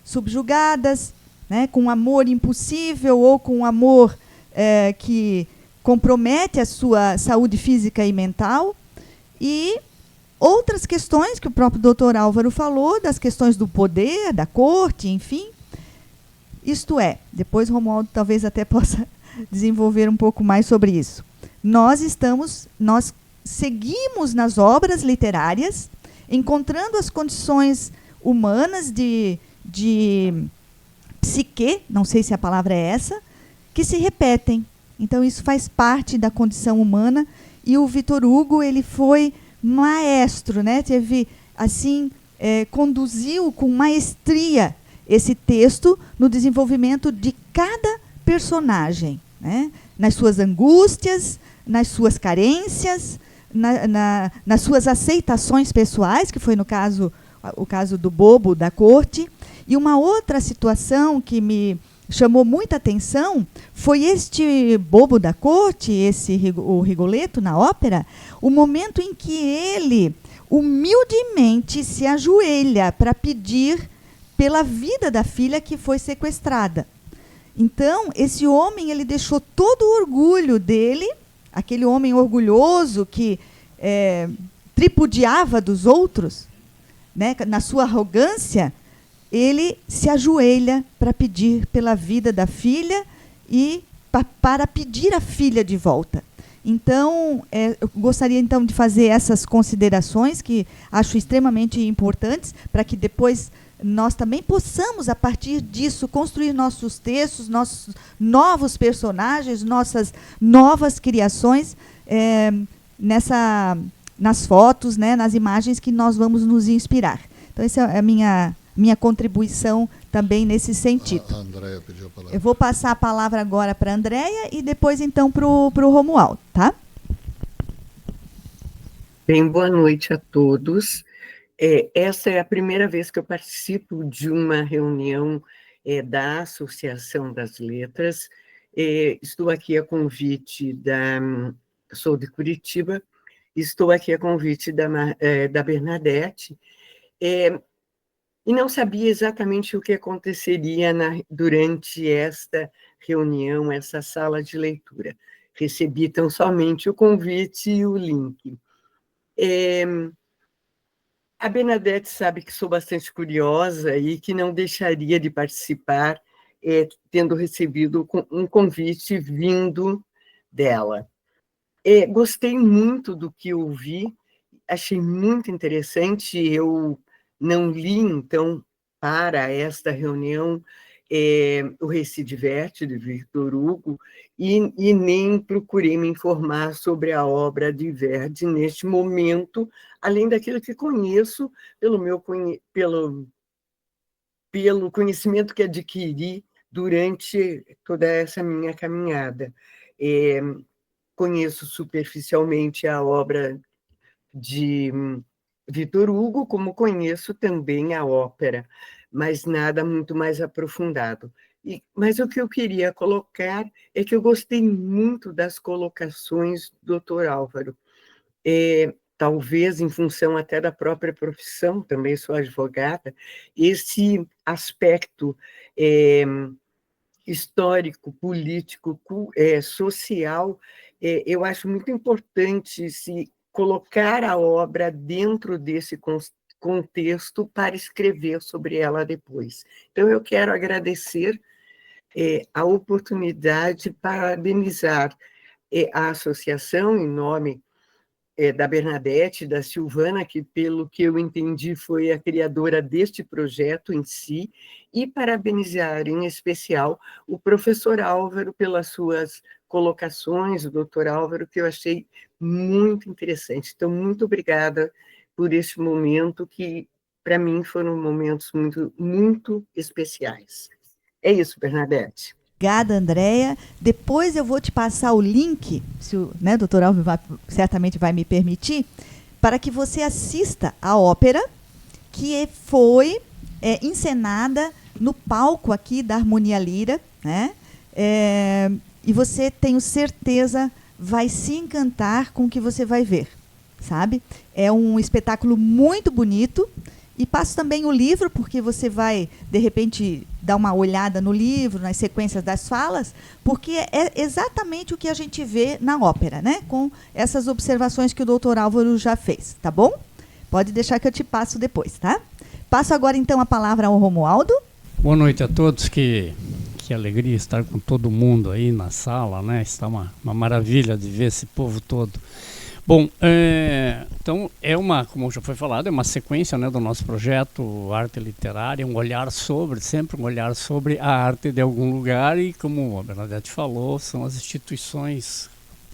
subjugadas, né, com um amor impossível ou com um amor que compromete a sua saúde física e mental, e outras questões que o próprio doutor Álvaro falou, das questões do poder, da corte, enfim. Isto é, depois Romualdo talvez até possa desenvolver um pouco mais sobre isso. Nós seguimos nas obras literárias, encontrando as condições humanas de psique, não sei se a palavra é essa, que se repetem. Então, isso faz parte da condição humana, e o Victor Hugo, ele foi maestro, né? Conduziu com maestria esse texto no desenvolvimento de cada personagem, né? Nas suas angústias, nas suas carências, nas suas aceitações pessoais, que foi o caso do bobo da corte. E uma outra situação que me chamou muita atenção foi este bobo da corte, o Rigoletto na ópera, o momento em que ele humildemente se ajoelha para pedir pela vida da filha que foi sequestrada. Então, esse homem, ele deixou todo o orgulho dele, aquele homem orgulhoso que tripudiava dos outros, né, na sua arrogância, ele se ajoelha para pedir pela vida da filha e para pedir a filha de volta. Então, eu gostaria então de fazer essas considerações que acho extremamente importantes, para que depois nós também possamos, a partir disso, construir nossos textos, nossos novos personagens, nossas novas criações nas fotos, né, nas imagens que nós vamos nos inspirar. Então, essa é a minha contribuição também nesse sentido. A Andréia pediu a palavra. Eu vou passar a palavra agora para a Andréia e depois, então, para o Romualdo, tá? Bem, boa noite a todos. Essa é a primeira vez que eu participo de uma reunião da Associação das Letras. Estou aqui a convite sou de Curitiba, estou aqui a convite da Bernadette, e não sabia exatamente o que aconteceria durante esta reunião, essa sala de leitura. Recebi tão somente o convite e o link. A Bernadette sabe que sou bastante curiosa e que não deixaria de participar, tendo recebido um convite vindo dela. Gostei muito do que ouvi, achei muito interessante. Eu não li, então, para esta reunião, o Récit Verte, de Victor Hugo, e nem procurei me informar sobre a obra de Verdi neste momento, além daquilo que conheço pelo conhecimento que adquiri durante toda essa minha caminhada. Conheço superficialmente a obra de Victor Hugo, como conheço também a ópera, mas nada muito mais aprofundado. Mas o que eu queria colocar é que eu gostei muito das colocações do Dr. Álvaro. Talvez em função até da própria profissão, também sou advogada, esse aspecto histórico, político, social, eu acho muito importante se colocar a obra dentro desse contexto para escrever sobre ela depois. Então, eu quero agradecer a oportunidade, parabenizar a associação em nome da Bernadette, da Silvana, que, pelo que eu entendi, foi a criadora deste projeto em si, e parabenizar, em especial, o professor Álvaro pelas suas colocações, o doutor Álvaro, que eu achei muito interessante. Então, muito obrigada por este momento, que, para mim, foram momentos muito, muito especiais. É isso, Bernadette. Obrigada, Andréia. Depois eu vou te passar o link, se o doutor Alves certamente vai me permitir, para que você assista a ópera que foi encenada no palco aqui da Harmonia Lira, né? E você, tenho certeza, vai se encantar com o que você vai ver, sabe? É um espetáculo muito bonito. E passo também o livro, porque você vai, de repente, dar uma olhada no livro, nas sequências das falas, porque é exatamente o que a gente vê na ópera, né? Com essas observações que o doutor Álvaro já fez, tá bom? Pode deixar que eu te passo depois, tá? Passo agora, então, a palavra ao Romualdo. Boa noite a todos, que alegria estar com todo mundo aí na sala, né? Está uma maravilha de ver esse povo todo. Bom, então como já foi falado, é uma sequência, né, do nosso projeto Arte Literária, sempre um olhar sobre a arte de algum lugar, e como a Bernadette falou, são as instituições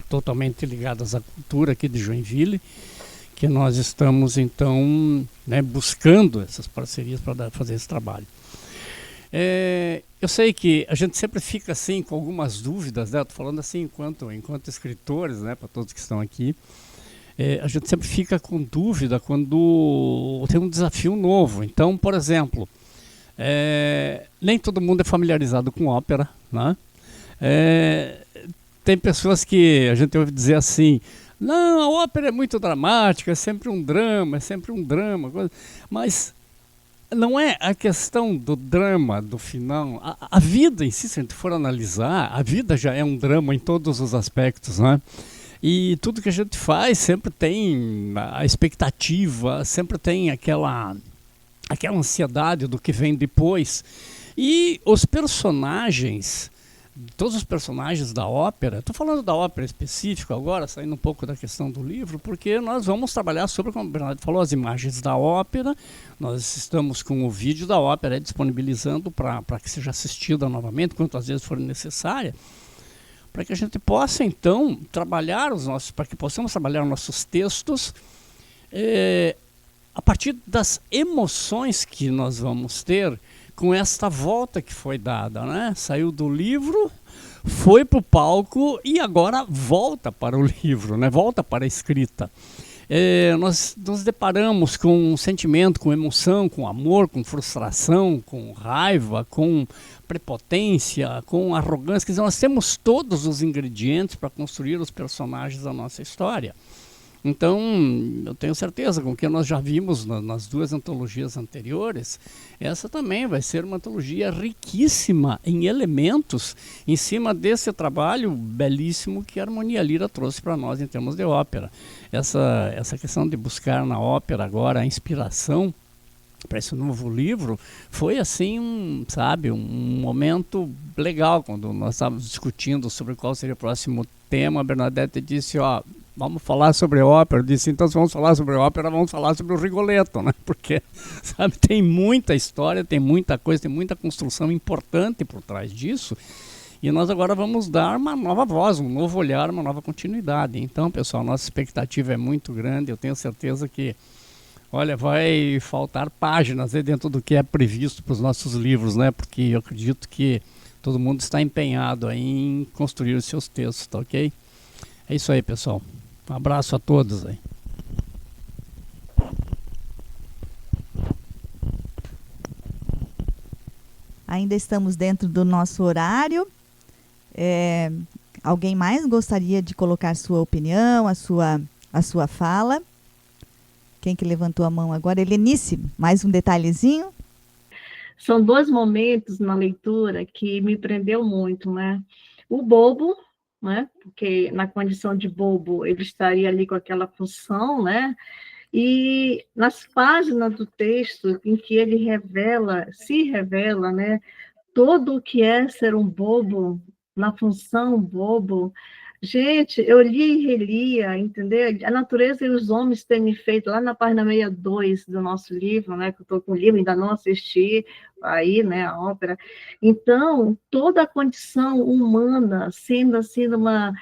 totalmente ligadas à cultura aqui de Joinville, que nós estamos, então, né, buscando essas parcerias para fazer esse trabalho. Eu sei que a gente sempre fica assim com algumas dúvidas, né? Estou falando assim enquanto escritores, né, para todos que estão aqui. A gente sempre fica com dúvida quando tem um desafio novo. Então, por exemplo, nem todo mundo é familiarizado com ópera, né? Tem pessoas que a gente ouve dizer assim: não, a ópera é muito dramática, é sempre um drama, coisa. Mas não é a questão do drama, do final. A vida em si, se a gente for analisar, a vida já é um drama em todos os aspectos, né? E tudo que a gente faz sempre tem a expectativa, sempre tem aquela ansiedade do que vem depois. E os personagens, todos os personagens da ópera, estou falando da ópera específica agora, saindo um pouco da questão do livro, porque nós vamos trabalhar sobre, como o Bernardo falou, as imagens da ópera. Nós estamos com o vídeo da ópera disponibilizando para que seja assistida novamente, quantas vezes for necessária, para que a gente possa, então, para que possamos trabalhar nossos textos a partir das emoções que nós vamos ter com esta volta que foi dada, né? Saiu do livro, foi para o palco e agora volta para o livro, né? Volta para a escrita. Nós nos deparamos com um sentimento, com emoção, com amor, com frustração, com raiva, com prepotência, com arrogância. Quer dizer, nós temos todos os ingredientes para construir os personagens da nossa história. Então, eu tenho certeza, com o que nós já vimos nas duas antologias anteriores, essa também vai ser uma antologia riquíssima em elementos em cima desse trabalho belíssimo que a Harmonia Lira trouxe para nós em termos de ópera. Essa questão de buscar na ópera agora a inspiração para esse novo livro foi assim, um momento legal. Quando nós estávamos discutindo sobre qual seria o próximo tema, a Bernadette disse, vamos falar sobre ópera. Eu disse, então se vamos falar sobre ópera, vamos falar sobre o Rigoletto, né? Porque, tem muita história, tem muita coisa, tem muita construção importante por trás disso. E nós agora vamos dar uma nova voz, um novo olhar, uma nova continuidade. Então, pessoal, nossa expectativa é muito grande. Eu tenho certeza que, vai faltar páginas dentro do que é previsto para os nossos livros, né? Porque eu acredito que todo mundo está empenhado aí em construir os seus textos, tá ok? É isso aí, pessoal. Um abraço a todos aí. Ainda estamos dentro do nosso horário. Alguém mais gostaria de colocar sua opinião, a sua fala? Quem que levantou a mão agora? Helenice, mais um detalhezinho? São dois momentos na leitura que me prendeu muito, né? O bobo, né? Porque na condição de bobo ele estaria ali com aquela função, né? E nas páginas do texto em que ele se revela, né? Todo o que é ser um bobo, na função bobo, Gente, eu li e relia, entendeu? A natureza e os homens têm me feito, lá na página 62 do nosso livro, né, que eu estou com o livro, ainda não assisti aí, né, a ópera. Então, toda a condição humana sendo assim uma,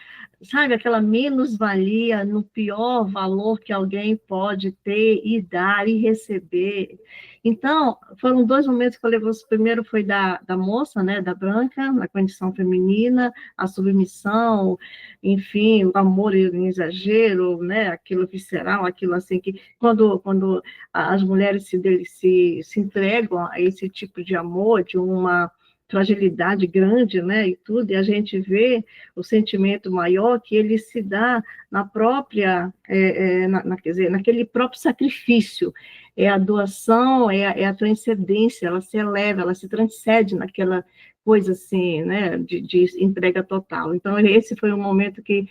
sabe, aquela menos-valia no pior valor que alguém pode ter e dar e receber. Então, foram dois momentos que eu levei. O primeiro foi da moça, né, da branca, na condição feminina, a submissão, enfim, o amor em exagero, né, aquilo visceral, aquilo assim que quando as mulheres se entregam a esse tipo de amor, de uma fragilidade grande, né, e tudo, e a gente vê o sentimento maior que ele se dá na própria, quer dizer, naquele próprio sacrifício, é a doação, é a transcendência, ela se eleva, ela se transcende naquela coisa assim, né, de entrega total. Então, esse foi um momento que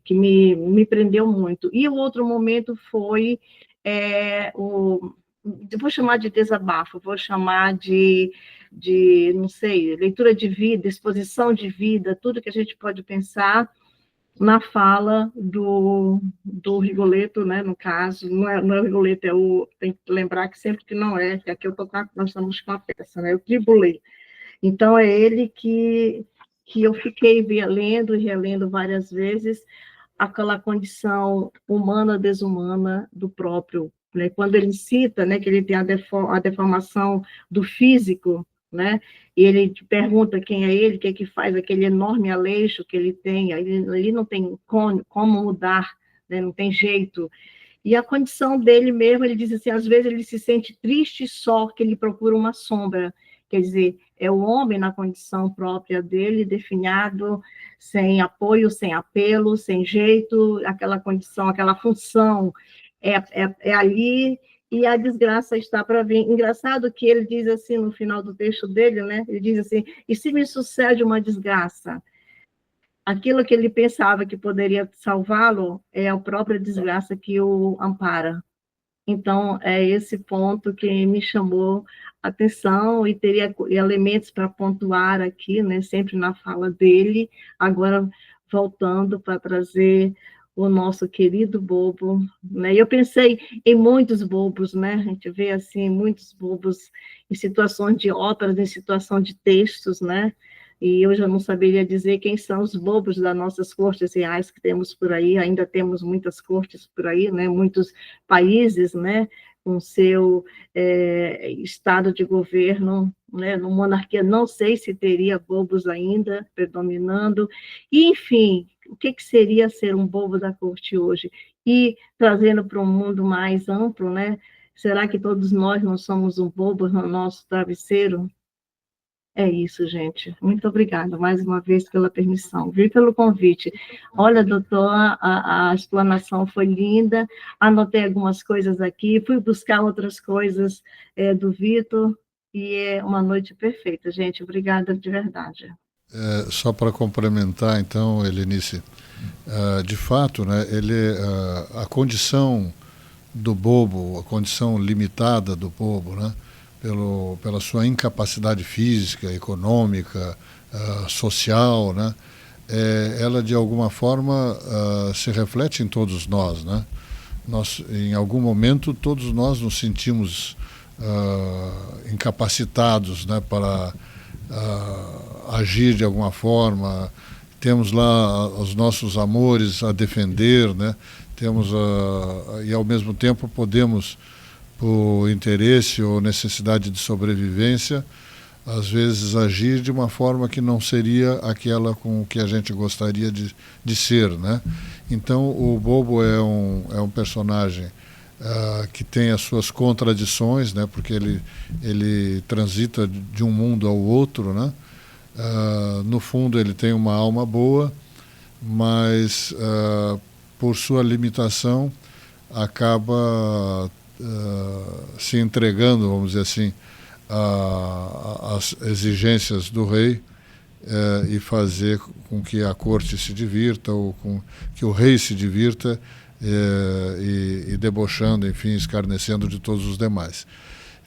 me prendeu muito. E o outro momento foi vou chamar de desabafo, vou chamar de, não sei, leitura de vida, exposição de vida, tudo que a gente pode pensar na fala do Rigoletto, né, no caso, não é o Rigoletto, tem que lembrar que sempre que não é, que aqui nós estamos com a peça, né, o Triboulet. Então, é ele que eu fiquei lendo e relendo várias vezes, aquela condição humana, desumana do próprio, né? Quando ele cita, né, que ele tem a deformação do físico, né, e ele pergunta quem é ele, o que é que faz aquele enorme aleixo que ele tem, ele não tem como mudar, né, não tem jeito. E a condição dele mesmo, ele diz assim, às vezes ele se sente triste só, que ele procura uma sombra. Quer dizer, é o homem na condição própria dele, definhado, sem apoio, sem apelo, sem jeito, aquela condição, aquela função é ali, e a desgraça está para vir. Engraçado que ele diz assim, no final do texto dele, né? Ele diz assim, e se me sucede uma desgraça? Aquilo que ele pensava que poderia salvá-lo é a própria desgraça que o ampara. Então, é esse ponto que me chamou a atenção, e teria elementos para pontuar aqui, né, sempre na fala dele, agora voltando para trazer o nosso querido bobo, né? Eu pensei em muitos bobos, né? A gente vê assim muitos bobos em situações de óperas, em situação de textos, né? E eu já não saberia dizer quem são os bobos das nossas cortes reais que temos por aí, ainda temos muitas cortes por aí, né? Muitos países, né? Com seu estado de governo, né? No monarquia, não sei se teria bobos ainda predominando, e, enfim, o que seria ser um bobo da corte hoje? E trazendo para um mundo mais amplo, né? Será que todos nós não somos um bobo no nosso travesseiro? É isso, gente. Muito obrigada mais uma vez pela permissão, viu, pelo convite. Olha, doutor, a explanação foi linda, anotei algumas coisas aqui, fui buscar outras coisas do Vitor, e é uma noite perfeita, gente. Obrigada de verdade. Só para complementar, então, Helenice, de fato, né, a condição do bobo, a condição limitada do bobo, né, pela sua incapacidade física, econômica, social, né, ela de alguma forma se reflete em todos nós, né? Em algum momento todos nós nos sentimos incapacitados, né, para agir de alguma forma. Temos lá os nossos amores a defender, né? E ao mesmo tempo podemos, por interesse ou necessidade de sobrevivência, às vezes agir de uma forma que não seria aquela com que a gente gostaria de ser, né? Então, o bobo é um personagem que tem as suas contradições, né? Porque ele transita de um mundo ao outro, né? No fundo, ele tem uma alma boa, mas, por sua limitação, acaba se entregando, vamos dizer assim, às exigências do rei, e fazer com que a corte se divirta, ou com que o rei se divirta, e debochando, enfim, escarnecendo de todos os demais.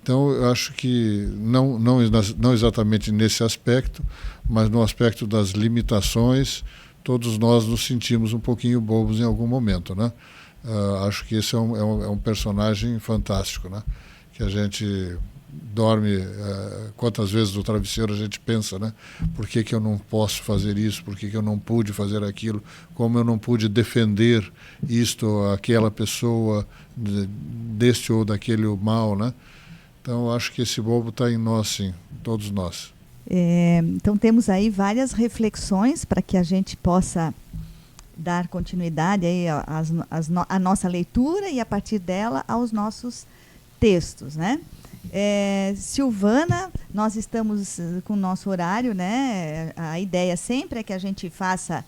Então, eu acho que não exatamente nesse aspecto, mas no aspecto das limitações, todos nós nos sentimos um pouquinho bobos em algum momento, né? Acho que esse é um personagem fantástico, né? Que a gente dorme, quantas vezes no travesseiro a gente pensa, né? Por que eu não posso fazer isso? Por que eu não pude fazer aquilo? Como eu não pude defender isto ou aquela pessoa deste ou daquele mal, né? Então, acho que esse bobo está em nós, sim, todos nós. Então, temos aí várias reflexões para que a gente possa dar continuidade aí à nossa leitura e, a partir dela, aos nossos textos, né? Silvana, nós estamos com o nosso horário, né? A ideia sempre é que a gente faça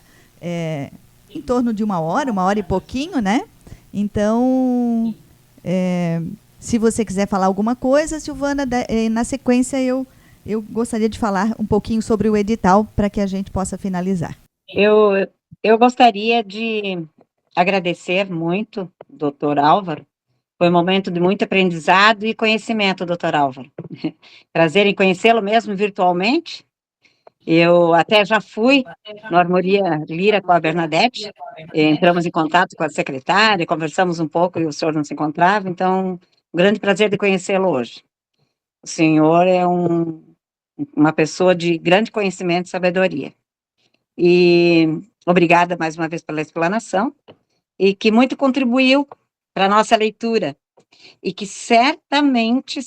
em torno de uma hora e pouquinho, né? Então, se você quiser falar alguma coisa, Silvana, na sequência eu gostaria de falar um pouquinho sobre o edital para que a gente possa finalizar. Eu gostaria de agradecer muito, doutor Álvaro. Foi um momento de muito aprendizado e conhecimento, doutor Álvaro. Prazer em conhecê-lo mesmo virtualmente. Eu até já fui na Armonia Lira com a Bernadette, entramos em contato com a secretária, conversamos um pouco e o senhor não se encontrava, então, um grande prazer de conhecê-lo hoje. O senhor é uma pessoa de grande conhecimento e sabedoria. E obrigada mais uma vez pela explanação, e que muito contribuiu para a nossa leitura, e que certamente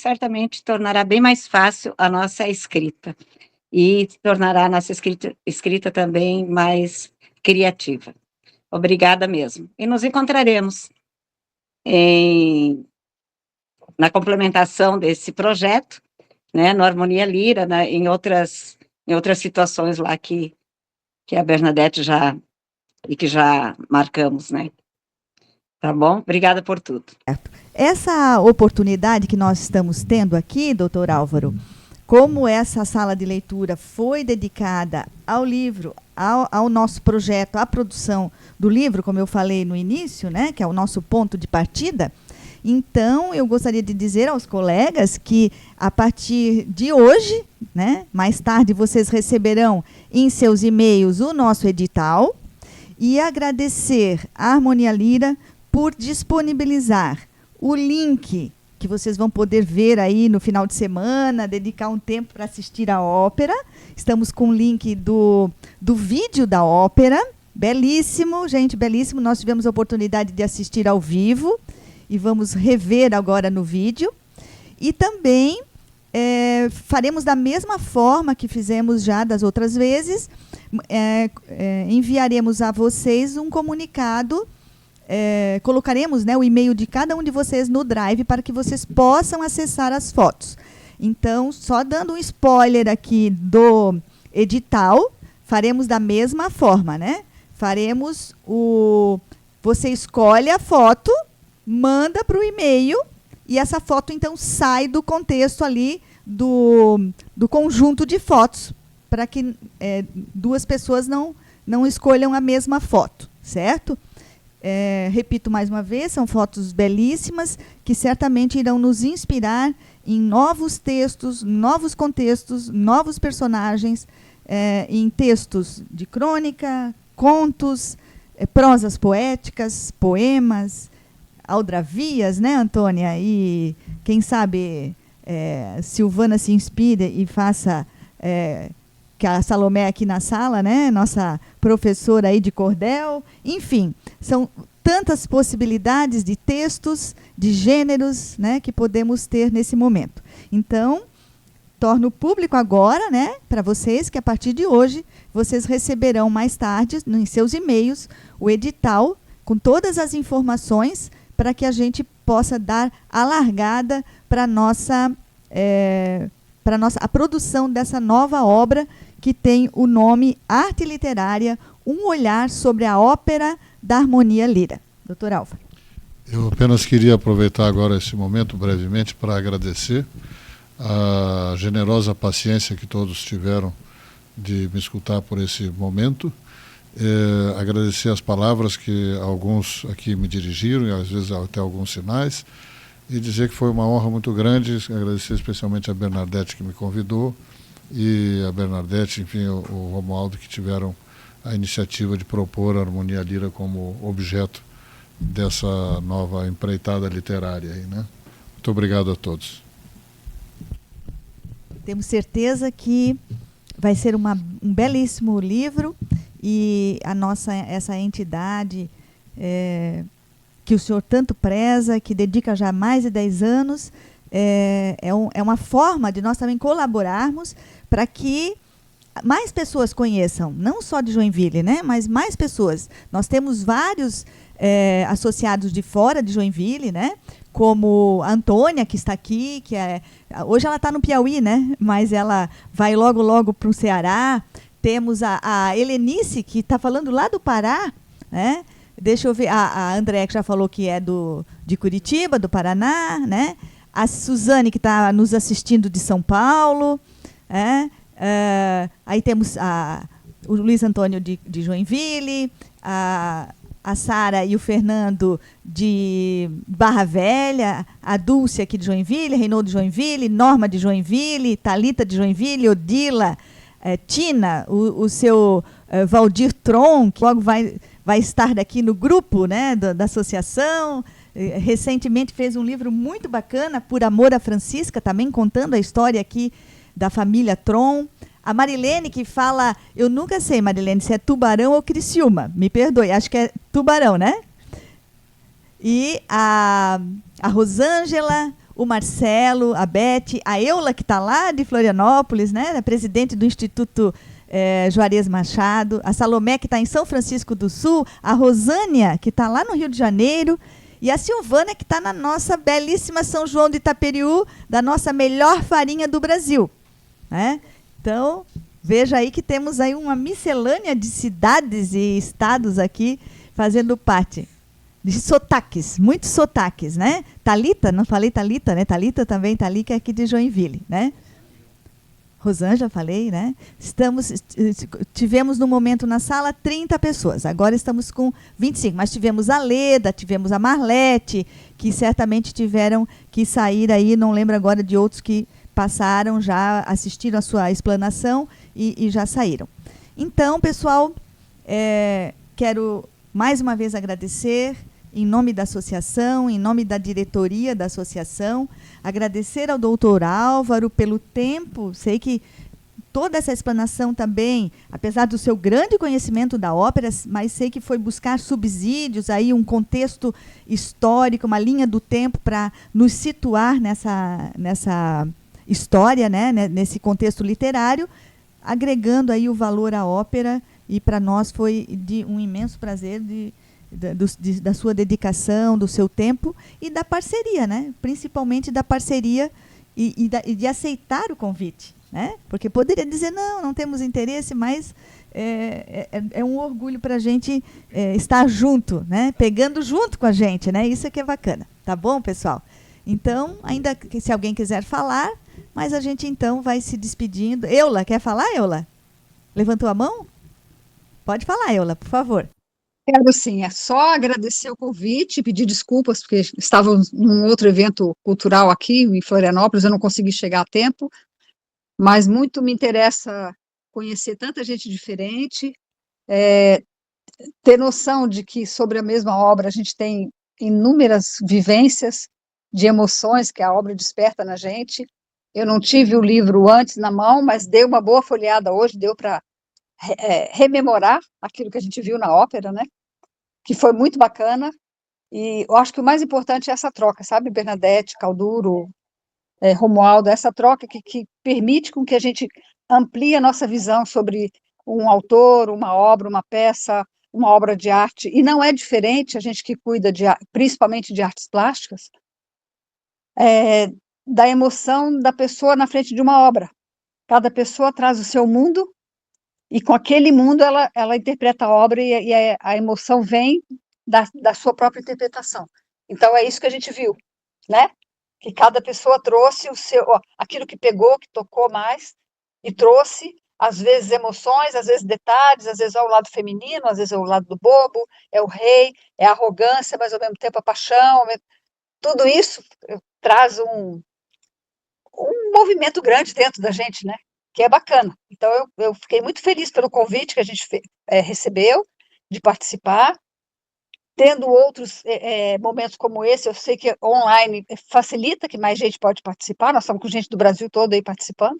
tornará bem mais fácil a nossa escrita, e tornará a nossa escrita também mais criativa. Obrigada mesmo. E nos encontraremos na complementação desse projeto, né, no Harmonia Lira, em outras situações lá que a Bernadette já marcamos, né? Tá bom? Obrigada por tudo. Essa oportunidade que nós estamos tendo aqui, doutor Álvaro, como essa sala de leitura foi dedicada ao livro, ao nosso projeto, à produção do livro, como eu falei no início, né, que é o nosso ponto de partida, então eu gostaria de dizer aos colegas que a partir de hoje, né, mais tarde vocês receberão em seus e-mails o nosso edital, e agradecer à Harmonia Lira por disponibilizar o link que vocês vão poder ver aí no final de semana, dedicar um tempo para assistir a ópera. Estamos com o link do vídeo da ópera, belíssimo, gente, belíssimo. Nós tivemos a oportunidade de assistir ao vivo e vamos rever agora no vídeo. E também faremos da mesma forma que fizemos já das outras vezes, enviaremos a vocês um comunicado, colocaremos, né, o e-mail de cada um de vocês no Drive para que vocês possam acessar as fotos. Então, só dando um spoiler aqui do edital, faremos da mesma forma, né? Faremos você escolhe a foto, manda para o e-mail e essa foto então sai do contexto ali do conjunto de fotos, para que duas pessoas não escolham a mesma foto, certo? Repito mais uma vez, são fotos belíssimas que certamente irão nos inspirar em novos textos, novos contextos, novos personagens, em textos de crônica, contos, prosas poéticas, poemas, aldravias, né, Antônia? E quem sabe Silvana se inspire e faça que a Salomé aqui na sala, né, nossa professora aí de cordel, enfim, são tantas possibilidades de textos, de gêneros, né, que podemos ter nesse momento. Então, torno público agora, né, para vocês, que a partir de hoje, vocês receberão mais tarde, em seus e-mails, o edital com todas as informações para que a gente possa dar a largada para a produção dessa nova obra que tem o nome Arte Literária, um olhar sobre a ópera da Harmonia Lira. Doutor Álvaro. Eu apenas queria aproveitar agora esse momento brevemente para agradecer a generosa paciência que todos tiveram de me escutar por esse momento, agradecer as palavras que alguns aqui me dirigiram, e às vezes até alguns sinais, e dizer que foi uma honra muito grande, agradecer especialmente a Bernadette que me convidou, e a Bernadette, enfim, o Romualdo, que tiveram a iniciativa de propor a Harmonia Lira como objeto dessa nova empreitada literária aí, né? Muito obrigado a todos. Temos certeza que vai ser um belíssimo livro, e essa entidade que o senhor tanto preza, que dedica já mais de 10 anos, é uma forma de nós também colaborarmos para que mais pessoas conheçam, não só de Joinville, né, mas mais pessoas. Nós temos vários associados de fora de Joinville, né, como a Antônia, que está aqui, hoje ela está no Piauí, né, mas ela vai logo, logo para o Ceará. Temos a Helenice, que está falando lá do Pará, né? Deixa eu ver, a Andréa, que já falou que é de Curitiba, do Paraná, né? A Suzane, que está nos assistindo de São Paulo, aí temos o Luiz Antônio de Joinville, a Sara e o Fernando de Barra Velha, a Dulce aqui de Joinville, Reinaldo de Joinville, Norma de Joinville, Thalita de Joinville, Odila, Tina, o seu Valdir Tron, que logo vai estar daqui no grupo, né, da associação. Recentemente fez um livro muito bacana, Por Amor a Francisca, também contando a história aqui da família Tron. A Marilene, que fala, eu nunca sei, Marilene, se é Tubarão ou Criciúma, me perdoe, acho que é Tubarão, né? E a Rosângela, o Marcelo, a Beth, a Eula, que está lá de Florianópolis, né, presidente do Instituto Juarez Machado, a Salomé, que está em São Francisco do Sul, a Rosânia, que está lá no Rio de Janeiro, e a Silvana, que está na nossa belíssima São João de Itaperiú, da nossa melhor farinha do Brasil, né? Então, veja aí que temos aí uma miscelânea de cidades e estados aqui fazendo parte. De sotaques, muitos sotaques, né? Thalita, não falei Thalita, né? Thalita também está ali, que é aqui de Joinville, né? Rosângela, falei, né? Tivemos no momento na sala 30 pessoas, agora estamos com 25, mas tivemos a Leda, tivemos a Marlete, que certamente tiveram que sair aí, não lembro agora de outros que passaram, já assistiram a sua explanação e já saíram. Então, pessoal, quero mais uma vez agradecer, em nome da associação, em nome da diretoria da associação, agradecer ao doutor Álvaro pelo tempo. Sei que toda essa explanação também, apesar do seu grande conhecimento da ópera, mas sei que foi buscar subsídios, aí um contexto histórico, uma linha do tempo para nos situar nessa história, né, nesse contexto literário, agregando aí o valor à ópera, e para nós foi de um imenso prazer da sua dedicação, do seu tempo e da parceria, né? Principalmente da parceria e de aceitar o convite, né? Porque poderia dizer, não temos interesse, mas é um orgulho para a gente estar junto, né? Pegando junto com a gente, né? Isso é que é bacana, tá bom, pessoal? Então, ainda que se alguém quiser falar, mas a gente então vai se despedindo. Eula, quer falar, Eula? Levantou a mão? Pode falar, Eula, por favor. Quero sim, é só agradecer o convite, pedir desculpas, porque estávamos num outro evento cultural aqui em Florianópolis, eu não consegui chegar a tempo, mas muito me interessa conhecer tanta gente diferente, ter noção de que sobre a mesma obra a gente tem inúmeras vivências de emoções que a obra desperta na gente. Eu não tive o livro antes na mão, mas dei uma boa folheada hoje, deu para rememorar aquilo que a gente viu na ópera, né? Que foi muito bacana, e eu acho que o mais importante é essa troca, sabe, Bernadette, Calduro, Romualdo, essa troca que permite com que a gente amplie a nossa visão sobre um autor, uma obra, uma peça, uma obra de arte, e não é diferente, a gente que cuida principalmente de artes plásticas, da emoção da pessoa na frente de uma obra. Cada pessoa traz o seu mundo, e com aquele mundo ela interpreta a obra, e a emoção vem da sua própria interpretação. Então é isso que a gente viu, né? Que cada pessoa trouxe aquilo que pegou, que tocou mais, e trouxe, às vezes, emoções, às vezes detalhes, às vezes é o lado feminino, às vezes é o lado do bobo, é o rei, é a arrogância, mas ao mesmo tempo a paixão. Tudo isso traz um movimento grande dentro da gente, né? Que é bacana. Então, eu fiquei muito feliz pelo convite que a gente recebeu, de participar. Tendo outros momentos como esse, eu sei que online facilita que mais gente pode participar, nós estamos com gente do Brasil todo aí participando.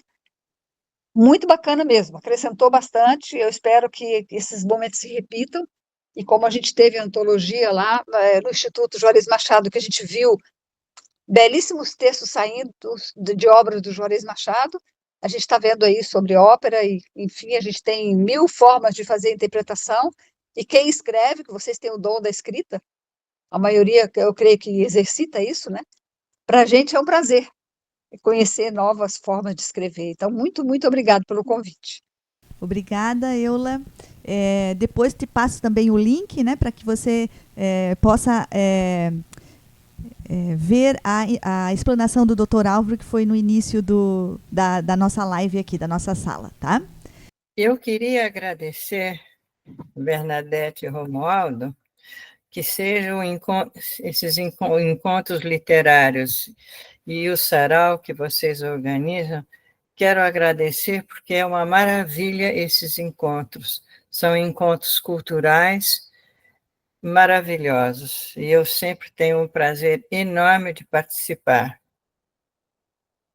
Muito bacana mesmo, acrescentou bastante, eu espero que esses momentos se repitam, e como a gente teve a antologia lá no Instituto Juarez Machado, que a gente viu belíssimos textos saindo de obras do Juarez Machado, a gente está vendo aí sobre ópera, e enfim, a gente tem 1000 formas de fazer interpretação, e quem escreve, que vocês têm o dom da escrita, a maioria, eu creio que exercita isso, né? Para a gente é um prazer conhecer novas formas de escrever. Então, muito, muito obrigado pelo convite. Obrigada, Eula. Depois te passo também o link, né, para que você possa ver a explanação do Dr. Álvaro, que foi no início da nossa live aqui, da nossa sala, tá? Eu queria agradecer Bernadette e Romualdo, que sejam esses encontros literários e o sarau que vocês organizam. Quero agradecer porque é uma maravilha esses encontros. São encontros culturais maravilhosos e eu sempre tenho um prazer enorme de participar.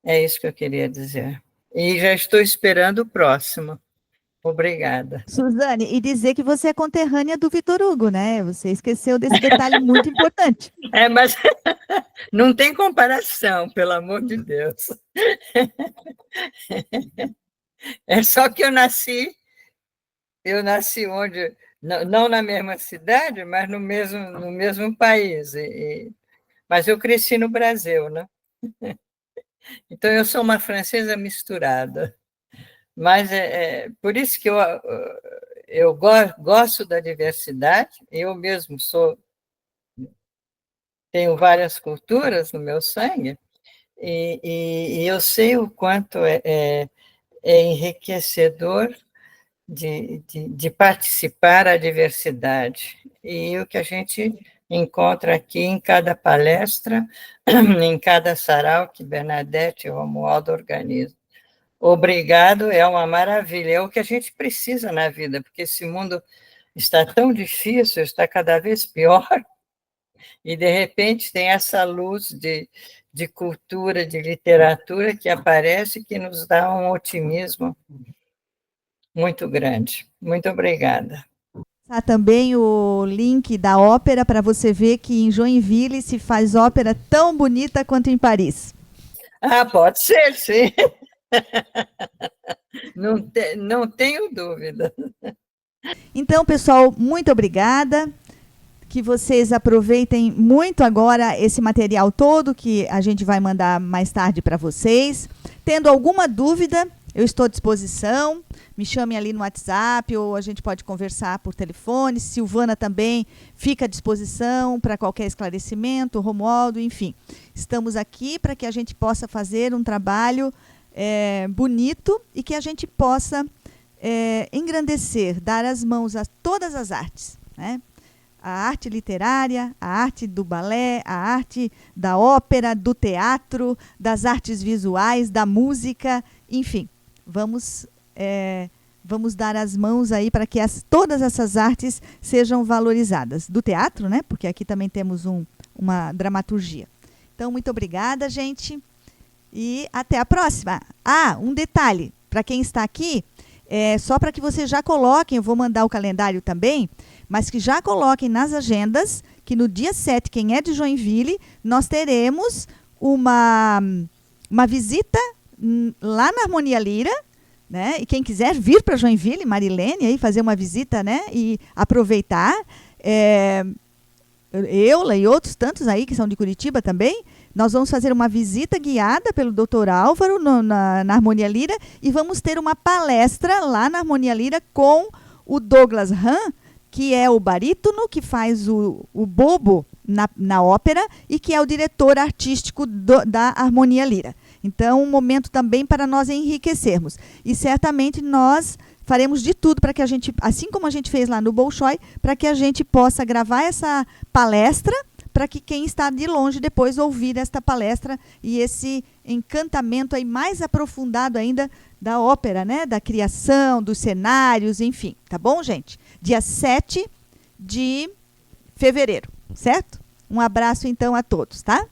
É isso que eu queria dizer. E já estou esperando o próximo. Obrigada. Suzane, e dizer que você é conterrânea do Vitor Hugo, né? Você esqueceu desse detalhe muito importante. Mas não tem comparação, pelo amor de Deus. É só que eu nasci onde, não na mesma cidade, mas no mesmo país. Mas eu cresci no Brasil, né? Então, eu sou uma francesa misturada. Mas por isso que eu gosto da diversidade, eu mesmo tenho várias culturas no meu sangue, e eu sei o quanto é enriquecedor de participar da diversidade. E o que a gente encontra aqui em cada palestra, em cada sarau que Bernadette e Romualdo organizam. Obrigado, é uma maravilha, é o que a gente precisa na vida, porque esse mundo está tão difícil, está cada vez pior, e de repente tem essa luz de cultura, de literatura que aparece, que nos dá um otimismo muito grande. Muito obrigada. Há também o link da ópera para você ver que em Joinville se faz ópera tão bonita quanto em Paris. Pode ser, sim. Não tenho dúvida. Então, pessoal, muito obrigada. Que vocês aproveitem muito agora esse material todo que a gente vai mandar mais tarde para vocês. Tendo alguma dúvida, eu estou à disposição. Me chame ali no WhatsApp ou a gente pode conversar por telefone. Silvana também fica à disposição para qualquer esclarecimento, Romualdo, enfim. Estamos aqui para que a gente possa fazer um trabalho bonito e que a gente possa engrandecer, dar as mãos a todas as artes, né? A arte literária, a arte do balé, a arte da ópera, do teatro, das artes visuais, da música, enfim, vamos dar as mãos aí para que todas essas artes sejam valorizadas. Do teatro, né? Porque aqui também temos uma dramaturgia. Então, muito obrigada, gente. E até a próxima. Um detalhe, para quem está aqui, só para que vocês já coloquem, eu vou mandar o calendário também, mas que já coloquem nas agendas que no dia 7, quem é de Joinville, nós teremos uma visita lá na Harmonia Lira, né? E quem quiser vir para Joinville, Marilene, aí fazer uma visita, né? E aproveitar, Eula e outros tantos aí que são de Curitiba também, nós vamos fazer uma visita guiada pelo Dr. Álvaro na Harmonia Lira e vamos ter uma palestra lá na Harmonia Lira com o Douglas Hahn, que é o barítono que faz o Bobo na ópera e que é o diretor artístico da Harmonia Lira. Então, um momento também para nós enriquecermos. E certamente nós faremos de tudo para que a gente, assim como a gente fez lá no Bolshoi, para que a gente possa gravar essa palestra, para que quem está de longe depois ouvir esta palestra e esse encantamento aí mais aprofundado ainda da ópera, né? Da criação, dos cenários, enfim. Tá bom, gente? Dia 7 de fevereiro, certo? Um abraço, então, a todos, tá?